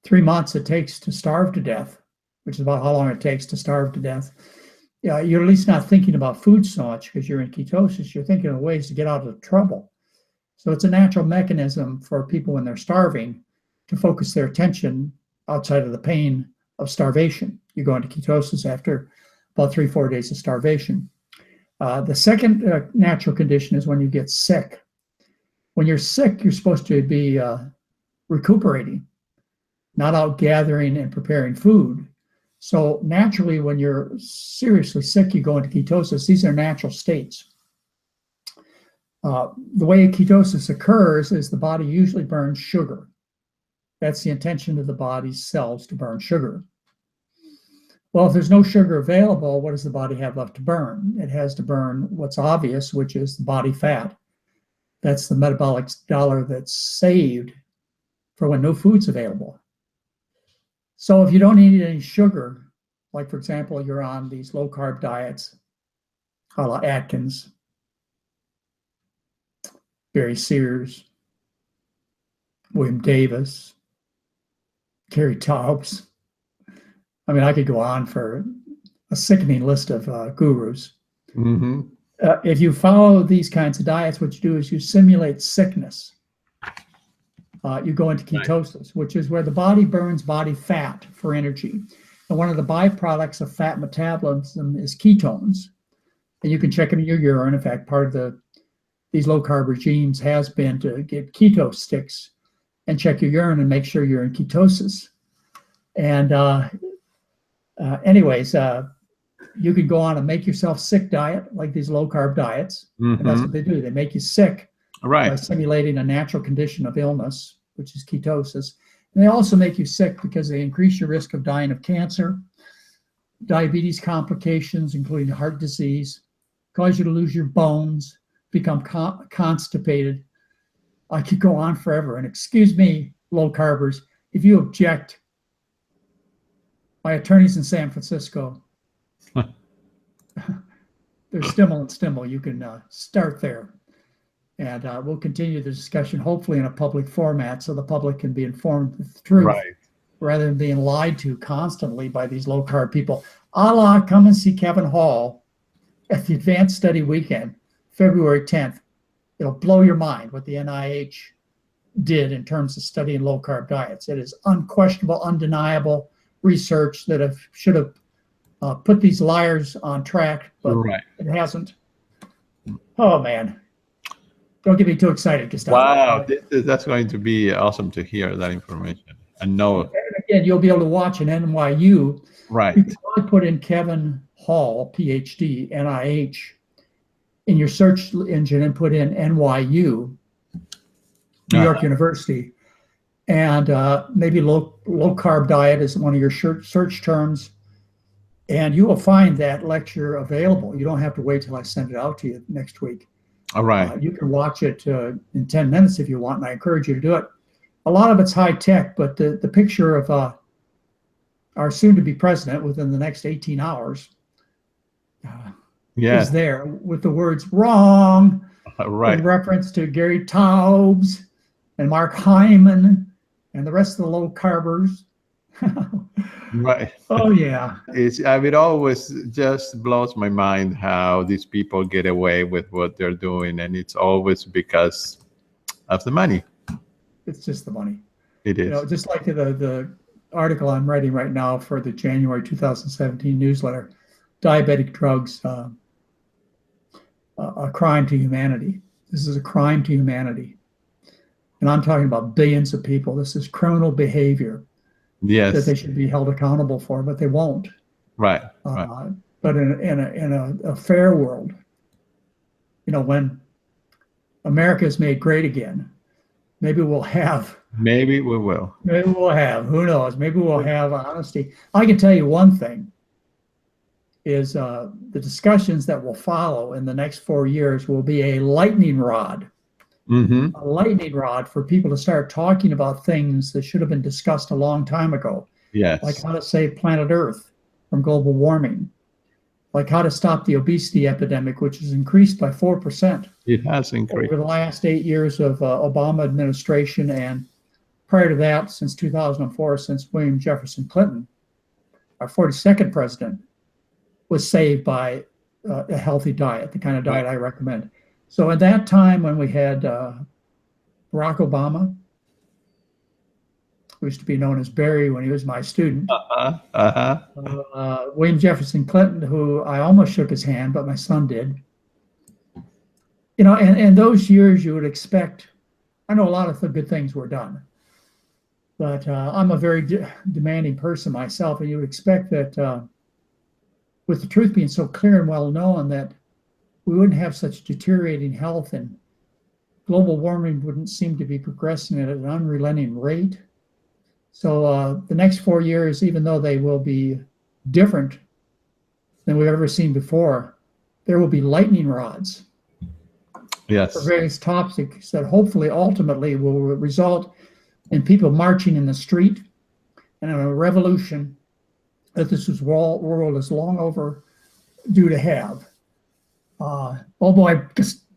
3 months it takes to starve to death, which is about how long it takes to starve to death, you're at least not thinking about food so much because you're in ketosis. You're thinking of ways to get out of trouble. So it's a natural mechanism for people when they're starving to focus their attention outside of the pain of starvation. You go into ketosis after about 3-4 days of starvation. The second natural condition is when you get sick. When you're sick, you're supposed to be recuperating, not out gathering and preparing food. So naturally, when you're seriously sick, you go into ketosis. These are natural states. The way ketosis occurs is the body usually burns sugar. That's the intention of the body's cells, to burn sugar. Well, if there's no sugar available, what does the body have left to burn? It has to burn what's obvious, which is the body fat. That's the metabolic dollar that's saved for when no food's available. So if you don't eat any sugar, like, for example, you're on these low-carb diets, a la Atkins, Barry Sears, William Davis, Carrie Taubes. I mean, I could go on for a sickening list of gurus. Mm-hmm. If you follow these kinds of diets, what you do is you simulate sickness. You go into ketosis, which is where the body burns body fat for energy. And one of the byproducts of fat metabolism is ketones. And you can check them in your urine. In fact, part of these low-carb regimes has been to get keto sticks and check your urine and make sure you're in ketosis. And anyways, you could go on and make yourself sick diet, like these low-carb diets. Mm-hmm. And that's what they do. They make you sick by simulating a natural condition of illness, which is ketosis. And they also make you sick because they increase your risk of dying of cancer, diabetes complications, including heart disease, cause you to lose your bones, become constipated. I could go on forever. And excuse me, low-carbers, if you object, my attorneys in San Francisco, there's Stimmel and Stimmel. You can start there. And we'll continue the discussion, hopefully in a public format, so the public can be informed of the truth, rather than being lied to constantly by these low-carb people. Come and see Kevin Hall at the Advanced Study Weekend, February 10th. It'll blow your mind what the NIH did in terms of studying low carb diets. It is unquestionable, undeniable research that should have put these liars on track, but Right. it hasn't. Oh man, don't get me too excited, Gustavo. Wow, that's going to be awesome to hear that information and know. And again, you'll be able to watch an NYU. Right. You can probably put in Kevin Hall, PhD, NIH, in your search engine and put in NYU, New York University, and maybe low carb diet is one of your search terms, and you will find that lecture available. You don't have to wait till I send it out to you next week. All right. You can watch it in 10 minutes if you want, and I encourage you to do it. A lot of it's high tech, but the picture of our soon-to-be president within the next 18 hours is there with the words "wrong," right, in reference to Gary Taubes and Mark Hyman and the rest of the low carbers. Right. Oh yeah. It always just blows my mind how these people get away with what they're doing, and it's always because of the money. It's just the money. It is. You know, just like the article I'm writing right now for the January 2017 newsletter, Diabetic Drugs, a crime to humanity. This is a crime to humanity. And I'm talking about billions of people. This is criminal behavior. Yes. That they should be held accountable for, but they won't. Right. But in a fair world, you know, when America is made great again, maybe we'll have. Maybe we will. Maybe we'll have. Who knows? Maybe we'll have honesty. I can tell you one thing. Is the discussions that will follow in the next 4 years will be a lightning rod. Mm-hmm. A lightning rod for people to start talking about things that should have been discussed a long time ago. Yes. Like how to save planet Earth from global warming. Like how to stop the obesity epidemic, which has increased by 4%. It has increased. Over the last 8 years of Obama administration, and prior to that, since 2004, since William Jefferson Clinton, our 42nd president, was saved by a healthy diet, the kind of diet I recommend. So at that time when we had Barack Obama, who used to be known as Barry when he was my student, William Jefferson Clinton, who I almost shook his hand, but my son did. You know, and those years you would expect, I know a lot of the good things were done, but I'm a very demanding person myself, and you would expect that with the truth being so clear and well known that we wouldn't have such deteriorating health, and global warming wouldn't seem to be progressing at an unrelenting rate. So the next 4 years, even though they will be different than we've ever seen before, there will be lightning rods. Yes. For various topics that hopefully ultimately will result in people marching in the street and in a revolution that this world is long overdue to have. Oh boy,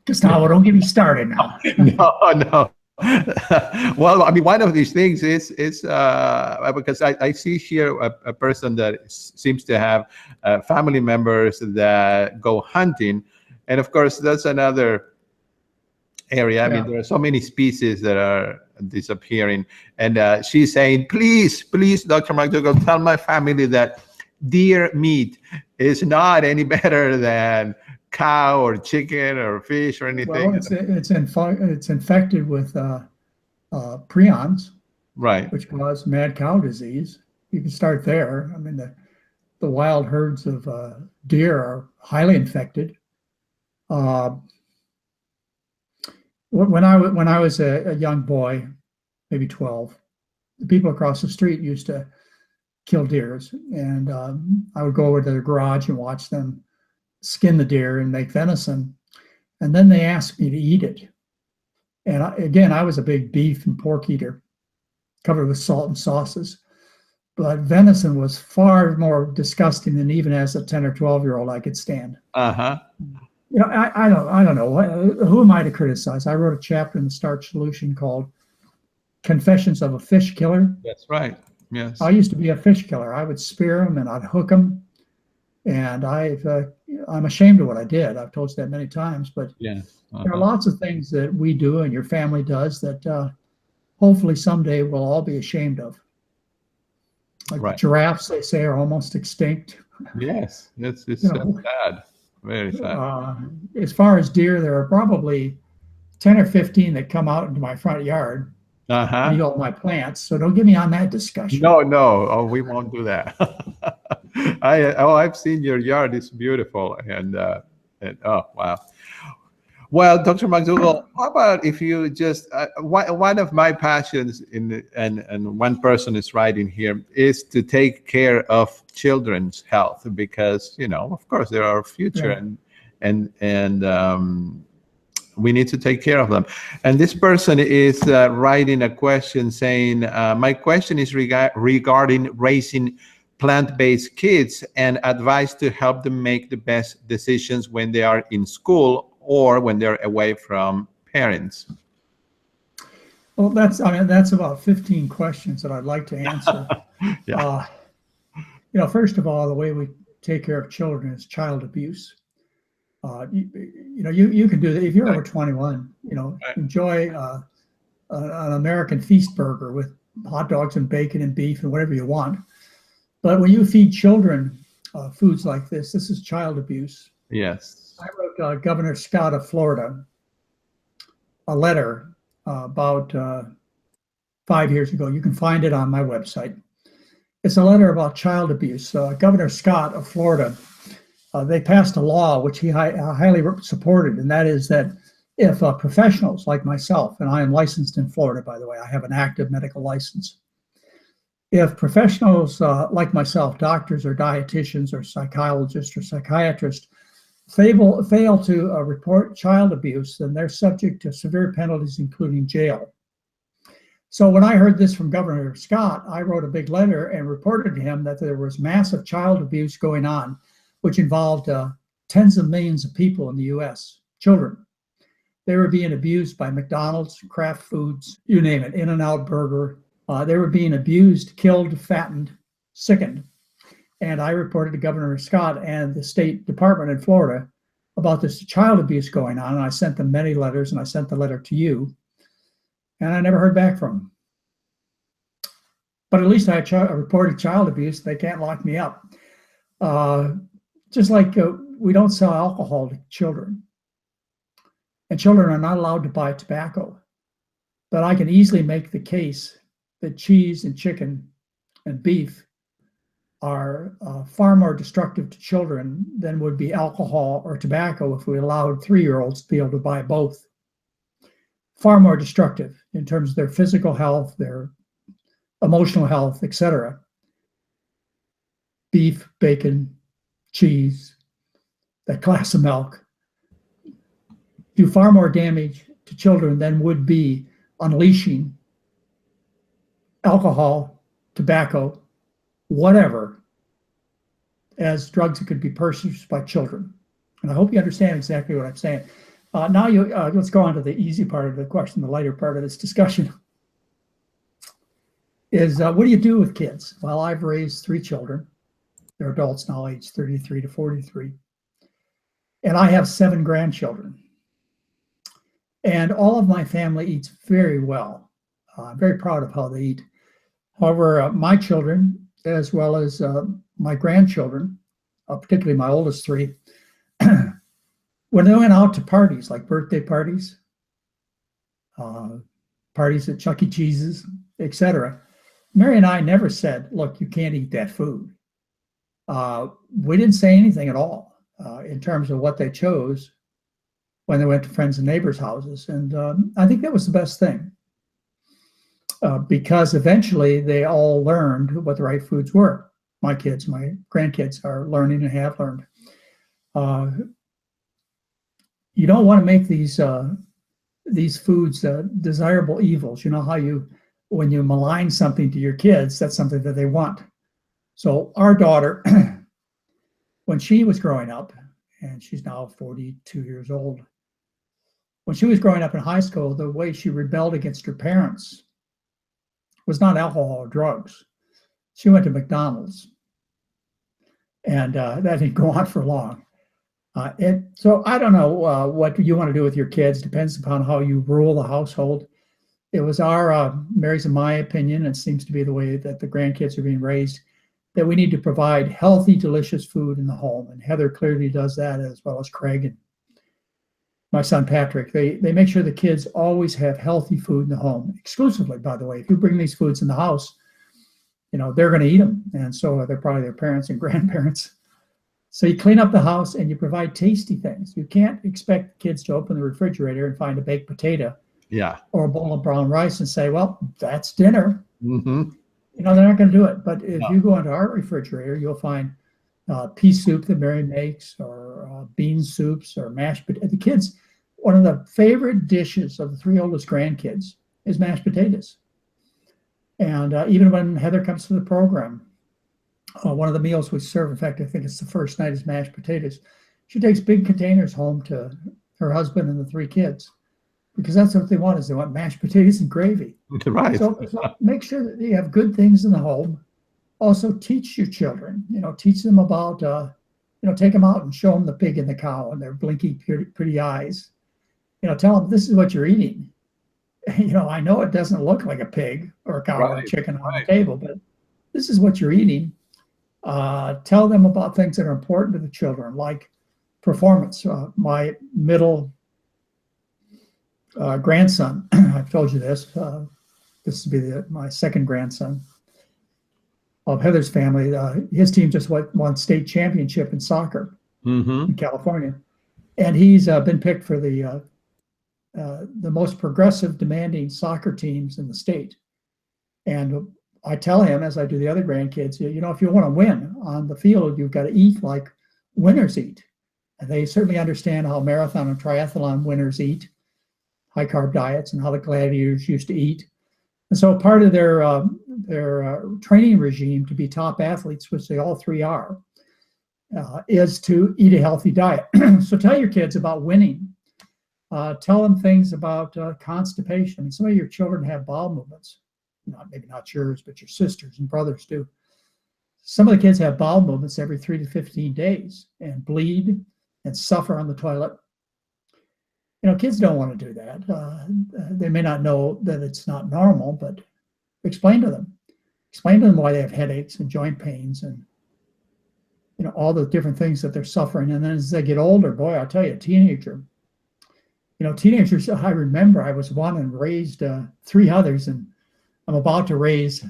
Gustavo, don't get me started now. No. Well, I mean, one of these things is because I see here a person that seems to have family members that go hunting, and of course that's another area. I mean, there are so many species that are disappearing, and she's saying, please, Dr. McDougall, tell my family that deer meat is not any better than cow or chicken or fish or anything. Well, it's infected with prions, right, which cause mad cow disease. You can start there. I mean, the wild herds of deer are highly infected. When I was a young boy, maybe 12, the people across the street used to kill deers, and I would go over to their garage and watch them skin the deer and make venison, and then they asked me to eat it. And I was a big beef and pork eater, covered with salt and sauces, but venison was far more disgusting than even as a 10 or 12-year-old I could stand. You know, I don't know. Who am I to criticize? I wrote a chapter in the Starch Solution called Confessions of a Fish Killer. That's right. Yes. I used to be a fish killer. I would spear them and I'd hook them. And I'm ashamed of what I did. I've told you that many times. But there are lots of things that we do and your family does that hopefully someday we'll all be ashamed of. Like Right. giraffes, they say, are almost extinct. Yes, it's You sad, very sad. As far as deer, there are probably 10 or 15 that come out into my front yard and eat all my plants. So don't get me on that discussion. No, no, oh, we won't do that. I've seen your yard; it's beautiful, and oh wow. Well, Dr. McDougall, how about if you just one of my passions and one person is writing here is to take care of children's health, because of course they're our future, and we need to take care of them. And this person is writing a question saying, my question is regarding raising plant-based kids and advice to help them make the best decisions when they are in school or when they're away from parents. Well, that's about 15 questions that I'd like to answer. Yeah. First of all, the way we take care of children is child abuse. You can do that if you're over 21. Enjoy an American feast burger with hot dogs and bacon and beef and whatever you want. But when you feed children foods like this is child abuse. Yes. I wrote Governor Scott of Florida a letter about 5 years ago. You can find it on my website. It's a letter about child abuse. Governor Scott of Florida, they passed a law which he highly supported, and that is that if professionals like myself, and I am licensed in Florida, by the way, I have an active medical license. If professionals like myself, doctors or dietitians or psychologists or psychiatrists, fail to report child abuse, then they're subject to severe penalties, including jail. So when I heard this from Governor Scott, I wrote a big letter and reported to him that there was massive child abuse going on, which involved tens of millions of people in the U.S., children. They were being abused by McDonald's, Kraft Foods, you name it, In-N-Out Burger. They were being abused, killed, fattened, sickened. And I reported to Governor Scott and the State Department in Florida about this child abuse going on. And I sent them many letters, and I sent the letter to you. And I never heard back from them. But at least I reported child abuse. They can't lock me up. Just like we don't sell alcohol to children. And children are not allowed to buy tobacco. But I can easily make the case that cheese and chicken and beef are far more destructive to children than would be alcohol or tobacco if we allowed 3-year-olds to be able to buy both. Far more destructive in terms of their physical health, their emotional health, etc. Beef, bacon, cheese, that class of milk do far more damage to children than would be unleashing alcohol, tobacco, whatever, as drugs that could be purchased by children. And I hope you understand exactly what I'm saying. Now let's go on to the easy part of the question, the lighter part of this discussion. Is what do you do with kids? Well, I've raised 3 children. They're adults now, aged 33 to 43. And I have 7 grandchildren. And all of my family eats very well. I'm very proud of how they eat. However, my children, as well as my grandchildren, particularly my oldest 3, when they went out to parties, like birthday parties, parties at Chuck E. Cheese's, etc., Mary and I never said, look, you can't eat that food. We didn't say anything at all in terms of what they chose when they went to friends and neighbors' houses. And I think that was the best thing. Because eventually they all learned what the right foods were. My kids, my grandkids are learning and have learned. You don't want to make these foods desirable evils. You know how when you malign something to your kids, that's something that they want. So our daughter, when she was growing up, and she's now 42 years old, when she was growing up in high school, the way she rebelled against her parents was not alcohol or drugs. She went to McDonald's. And that didn't go on for long. So I don't know what you want to do with your kids. Depends upon how you rule the household. it was our, Mary's and my opinion, it seems to be the way that the grandkids are being raised, that we need to provide healthy, delicious food in the home. And Heather clearly does that, as well as Craig and my son Patrick. They make sure the kids always have healthy food in the home, exclusively, by the way. If you bring these foods in the house, they're going to eat them. And so are probably their parents and grandparents. So you clean up the house and you provide tasty things. You can't expect kids to open the refrigerator and find a baked potato or a bowl of brown rice and say, well, that's dinner. Mm-hmm. They're not going to do it. But if you go into our refrigerator, you'll find pea soup that Mary makes, or bean soups, or mashed potatoes. The kids, one of the favorite dishes of the 3 oldest grandkids is mashed potatoes. And even when Heather comes to the program, one of the meals we serve, in fact, I think it's the first night, is mashed potatoes. She takes big containers home to her husband and the 3 kids, because that's what they want, is they want mashed potatoes and gravy. Right. So make sure that you have good things in the home. Also teach your children, teach them about, take them out and show them the pig and the cow and their blinky, pretty eyes. Tell them this is what you're eating. I know it doesn't look like a pig or a cow or a chicken on the table, but this is what you're eating. Tell them about things that are important to the children, like performance. My middle grandson, I've told you this, this will be my second grandson of Heather's family. His team just won state championship in soccer in California. And he's been picked for the most progressive, demanding soccer teams in the state. And I tell him, as I do the other grandkids, if you want to win on the field, you've got to eat like winners eat. And they certainly understand how marathon and triathlon winners eat, high carb diets, and how the gladiators used to eat. And so part of their training regime to be top athletes, which they all 3 are, is to eat a healthy diet. So tell your kids about winning. Tell them things about constipation. I mean, some of your children have bowel movements. Maybe not yours, but your sisters and brothers do. Some of the kids have bowel movements every 3 to 15 days and bleed and suffer on the toilet. Kids don't want to do that. They may not know that it's not normal, but explain to them. Explain to them why they have headaches and joint pains and all the different things that they're suffering. And then as they get older, boy, I'll tell you, teenagers, I remember I was one and raised 3 others, and I'm about to raise,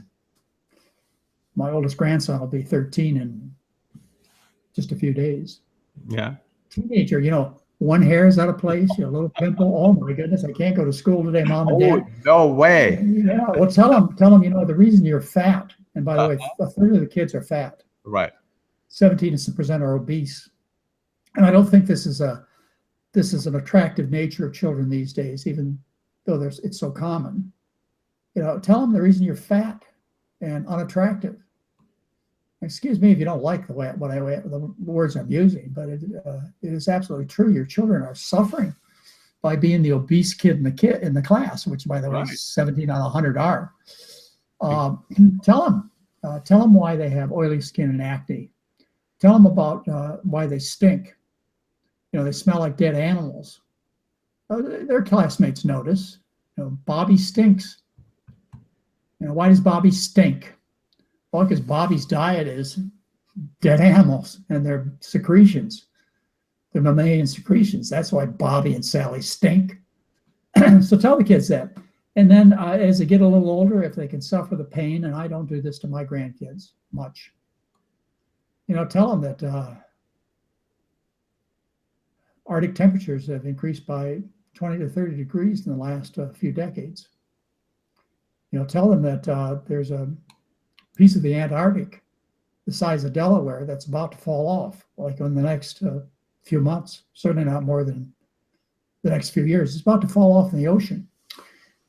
my oldest grandson will be 13 in just a few days. Yeah. Teenager, one hair is out of place, a little pimple. Oh my goodness, I can't go to school today, Mom and Dad. No way. Yeah, well, tell them, the reason you're fat, and by the way, a third of the kids are fat. Right. 17% are obese. And I don't think this is an attractive nature of children these days, even though it's so common. Tell them the reason you're fat and unattractive. Excuse me if you don't like the words I'm using, but it is absolutely true. Your children are suffering by being the obese kid in the class, which, by the way, 17 out of 100 are. Tell them why they have oily skin and acne. Tell them about why they stink. They smell like dead animals. Their classmates notice. Bobby stinks. Why does Bobby stink? Well, because Bobby's diet is dead animals and their secretions, their mammalian secretions. That's why Bobby and Sally stink. So tell the kids that. And then as they get a little older, if they can suffer the pain, and I don't do this to my grandkids much, tell them that Arctic temperatures have increased by 20 to 30 degrees in the last few decades. Tell them that there's a piece of the Antarctic the size of Delaware that's about to fall off, like in the next few months, certainly not more than the next few years. It's about to fall off in the ocean,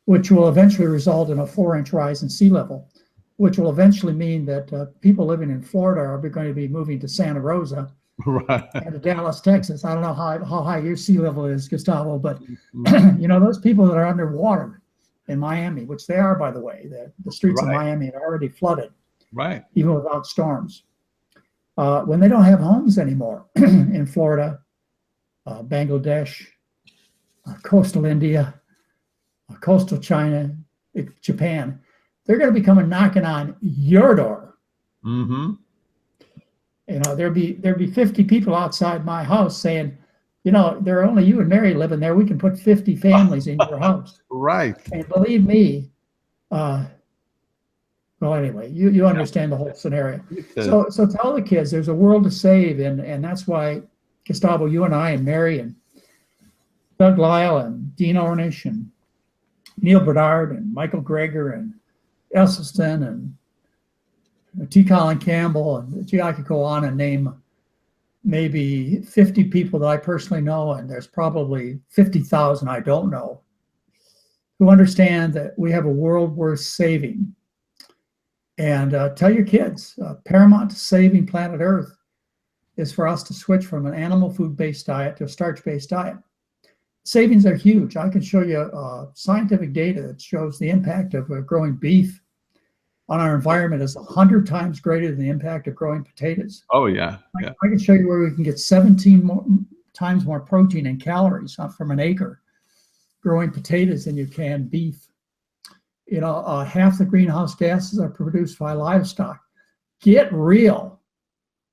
which will eventually result in a 4-inch rise in sea level, which will eventually mean that people living in Florida are going to be moving to Santa Rosa and to Dallas, Texas. I don't know how high your sea level is, Gustavo, but those people that are underwater in Miami, which they are, by the way, the streets of Miami are already flooded, even without storms. When they don't have homes anymore in Florida, Bangladesh, coastal India, coastal China, Japan, they're going to be coming knocking on your door. Mm-hmm. You know, there'd be 50 people outside my house saying, you know, there are only you and Mary living there. We can put 50 families in your house. Right. And believe me, well, anyway, you understand the whole scenario. So tell the kids there's a world to save, and that's why, Gustavo, you and I and Mary and Doug Lyle and Dean Ornish and Neil Bedard and Michael Greger and Esselstyn and T. Colin Campbell, and gee, I could go on and name maybe 50 people that I personally know, and there's probably 50,000 I don't know, who understand that we have a world worth saving. And tell your kids, paramount to saving planet Earth is for us to switch from an animal food-based diet to a starch-based diet. Savings are huge. I can show you scientific data that shows the impact of growing beef on our environment is 100 times greater than the impact of growing potatoes. Oh, yeah. I can show you where we can get 17 times more protein and calories from an acre growing potatoes than you can beef. You know, half the greenhouse gases are produced by livestock. Get real.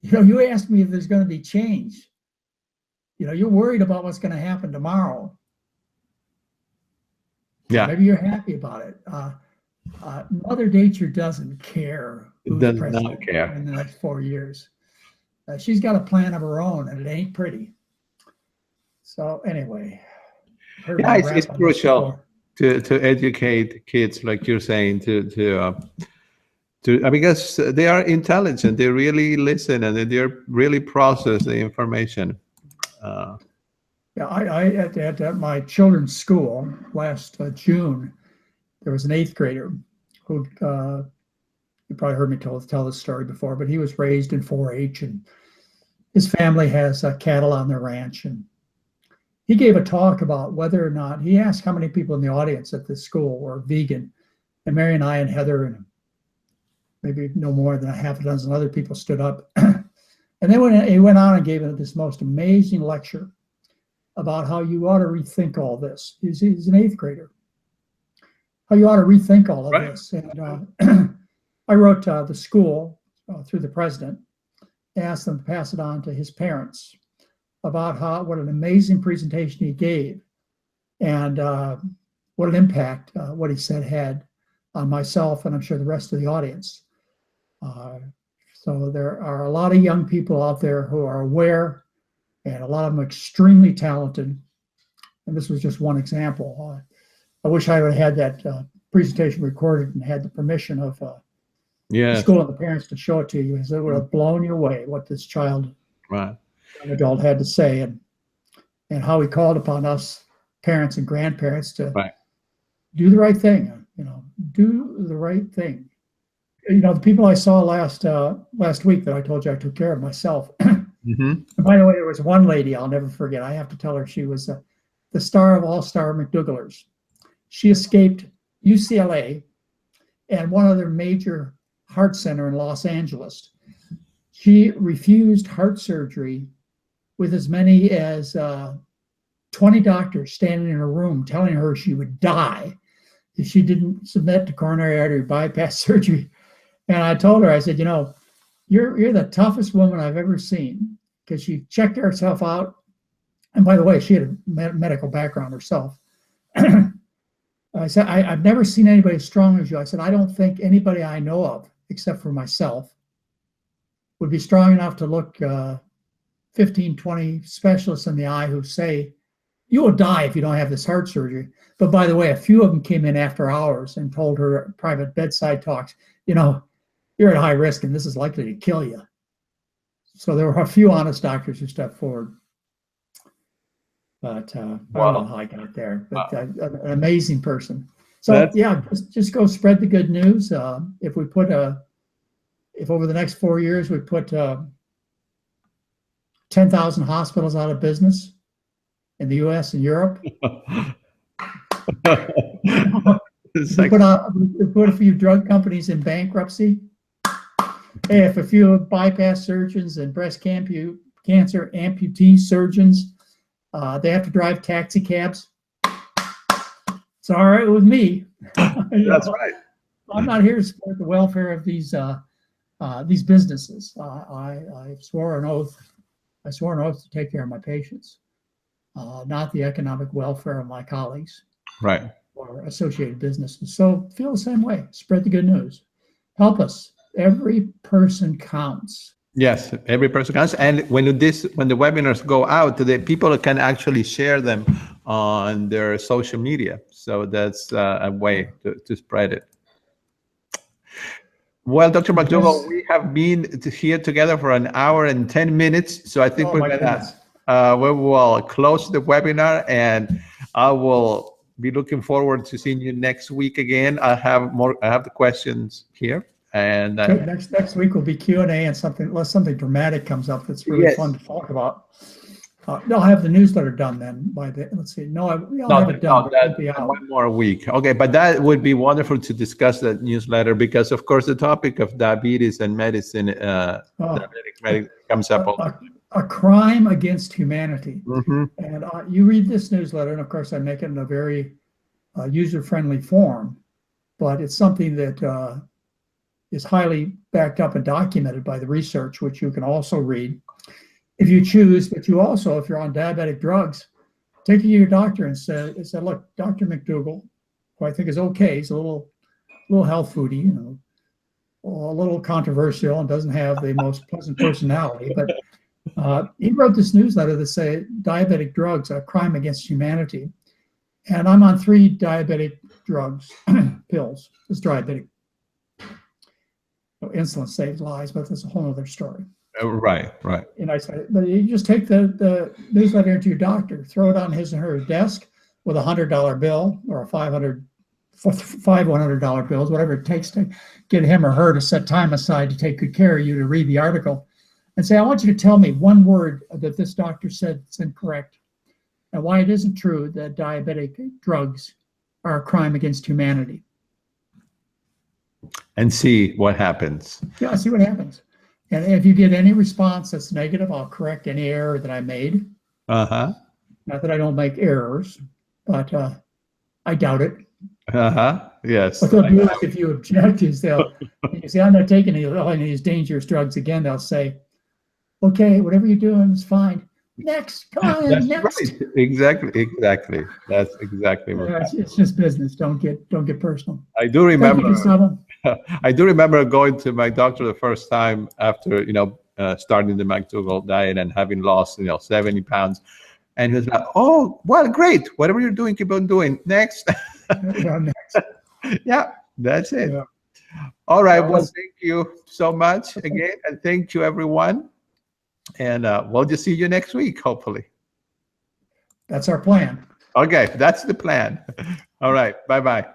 You know, you asked me if there's going to be change. You know, you're worried about what's going to happen tomorrow. Yeah. Maybe you're happy about it. Mother Nature doesn't care who's president in the next 4 years. She's got a plan of her own, and it ain't pretty. So anyway, yeah, it's crucial to educate kids, like you're saying, because they are intelligent. They really listen and they really process the information. Yeah, I at my children's school last June, there was an 8th grader who, you probably heard me tell this story before, but he was raised in 4-H, and his family has cattle on their ranch. And he gave a talk about whether or not, he asked how many people in the audience at this school were vegan. And Mary and I and Heather and maybe no more than a half a dozen other people stood up. And then he went on and gave this most amazing lecture about how you ought to rethink all this. He's an 8th grader. How you ought to rethink all of this. And I wrote the school through the president, asked them to pass it on to his parents about what an amazing presentation he gave, and what an impact what he said had on myself, and I'm sure the rest of the audience. So there are a lot of young people out there who are aware, and a lot of them extremely talented. And this was just one example. I wish I would have had that presentation recorded and had the permission of the school and the parents to show it to you, because it would have blown you away what this child, an adult, had to say, and how he called upon us parents and grandparents to do the right thing. You know, do the right thing. You know, the people I saw last week that I told you I took care of myself. And by the way, there was one lady I'll never forget. I have to tell her she was the star of all-star McDougallers. She escaped UCLA and one other major heart center in Los Angeles. She refused heart surgery with as many as 20 doctors standing in a room telling her she would die if she didn't submit to coronary artery bypass surgery. And I told her, I said, you know, you're the toughest woman I've ever seen, because she checked herself out. And by the way, she had a medical background herself. I said, I've never seen anybody as strong as you. I said, I don't think anybody I know of, except for myself, would be strong enough to look 15, 20 specialists in the eye who say, you will die if you don't have this heart surgery. But by the way, a few of them came in after hours and told her private bedside talks, you know, you're at high risk and this is likely to kill you. So there were a few honest doctors who stepped forward. But I don't know how I got there, but an amazing person. So yeah, just go spread the good news. If over the next 4 years we put 10,000 hospitals out of business in the U.S. and Europe, we put a few drug companies in bankruptcy. Hey, if a few bypass surgeons and breast cancer amputee surgeons, they have to drive taxi cabs. it's all right with me. That's right. I'm not here to support the welfare of these businesses. I swore an oath. I swore an oath to take care of my patients, not the economic welfare of my colleagues, Right. or associated businesses. So feel the same way. Spread the good news. Help us. Every person counts. Yes, every person counts. And when the webinars go out, the people can actually share them on their social media. So that's a way to spread it. Well, Dr. McDougall, we have been here together for an hour and 10 minutes. So I think we will close the webinar, and I will be looking forward to seeing you next week again. I have the questions here. And next week will be Q&A, and unless something dramatic comes up that's really fun to talk about. I'll have the newsletter done then by the, let's see. No, I'll have it done. One more week. Okay, but that would be wonderful to discuss that newsletter, because of course the topic of diabetes and medicine, diabetic comes up all the time. A crime against humanity. Mm-hmm. And you read this newsletter, and of course I make it in a very user-friendly form, but it's something that is highly backed up and documented by the research, which you can also read if you choose. But you also, if you're on diabetic drugs, take it to your doctor and say, look, Dr. McDougall, who I think is okay, he's a little health foodie, you know, a little controversial and doesn't have the most pleasant personality, but he wrote this newsletter that say diabetic drugs are a crime against humanity. And I'm on 3 diabetic drugs, pills. It's diabetic. Insulin saves lives, but that's a whole other story. Right. And I said, but you just take the newsletter into your doctor, throw it on his or her desk with a $100 bill or a $500 $100 bills, whatever it takes to get him or her to set time aside to take good care of you, to read the article, and say, I want you to tell me one word that this doctor said that's incorrect, and why it isn't true that diabetic drugs are a crime against humanity. And see what happens. Yeah, see what happens. And if you get any response that's negative, I'll correct any error that I made. Uh-huh. Not that I don't make errors, but I doubt it. Uh-huh. Yes. What they'll do is, if you object, is you say, I'm not taking any of these dangerous drugs again, they'll say, okay, whatever you're doing is fine. Next, come on, That's next. Right. Exactly. That's exactly right. It's just business. Don't get personal. I do remember. Thank you, Gustavo. I do remember going to my doctor the first time after starting the McDougall diet and having lost 70 pounds, and he was like, "Oh, well, great. Whatever you're doing, keep on doing. Next." Next. Yeah, that's it. Yeah. All right. Well, thank you so much again, and thank you, everyone. And we'll just see you next week, hopefully. That's our plan. Okay, that's the plan. All right. Bye-bye.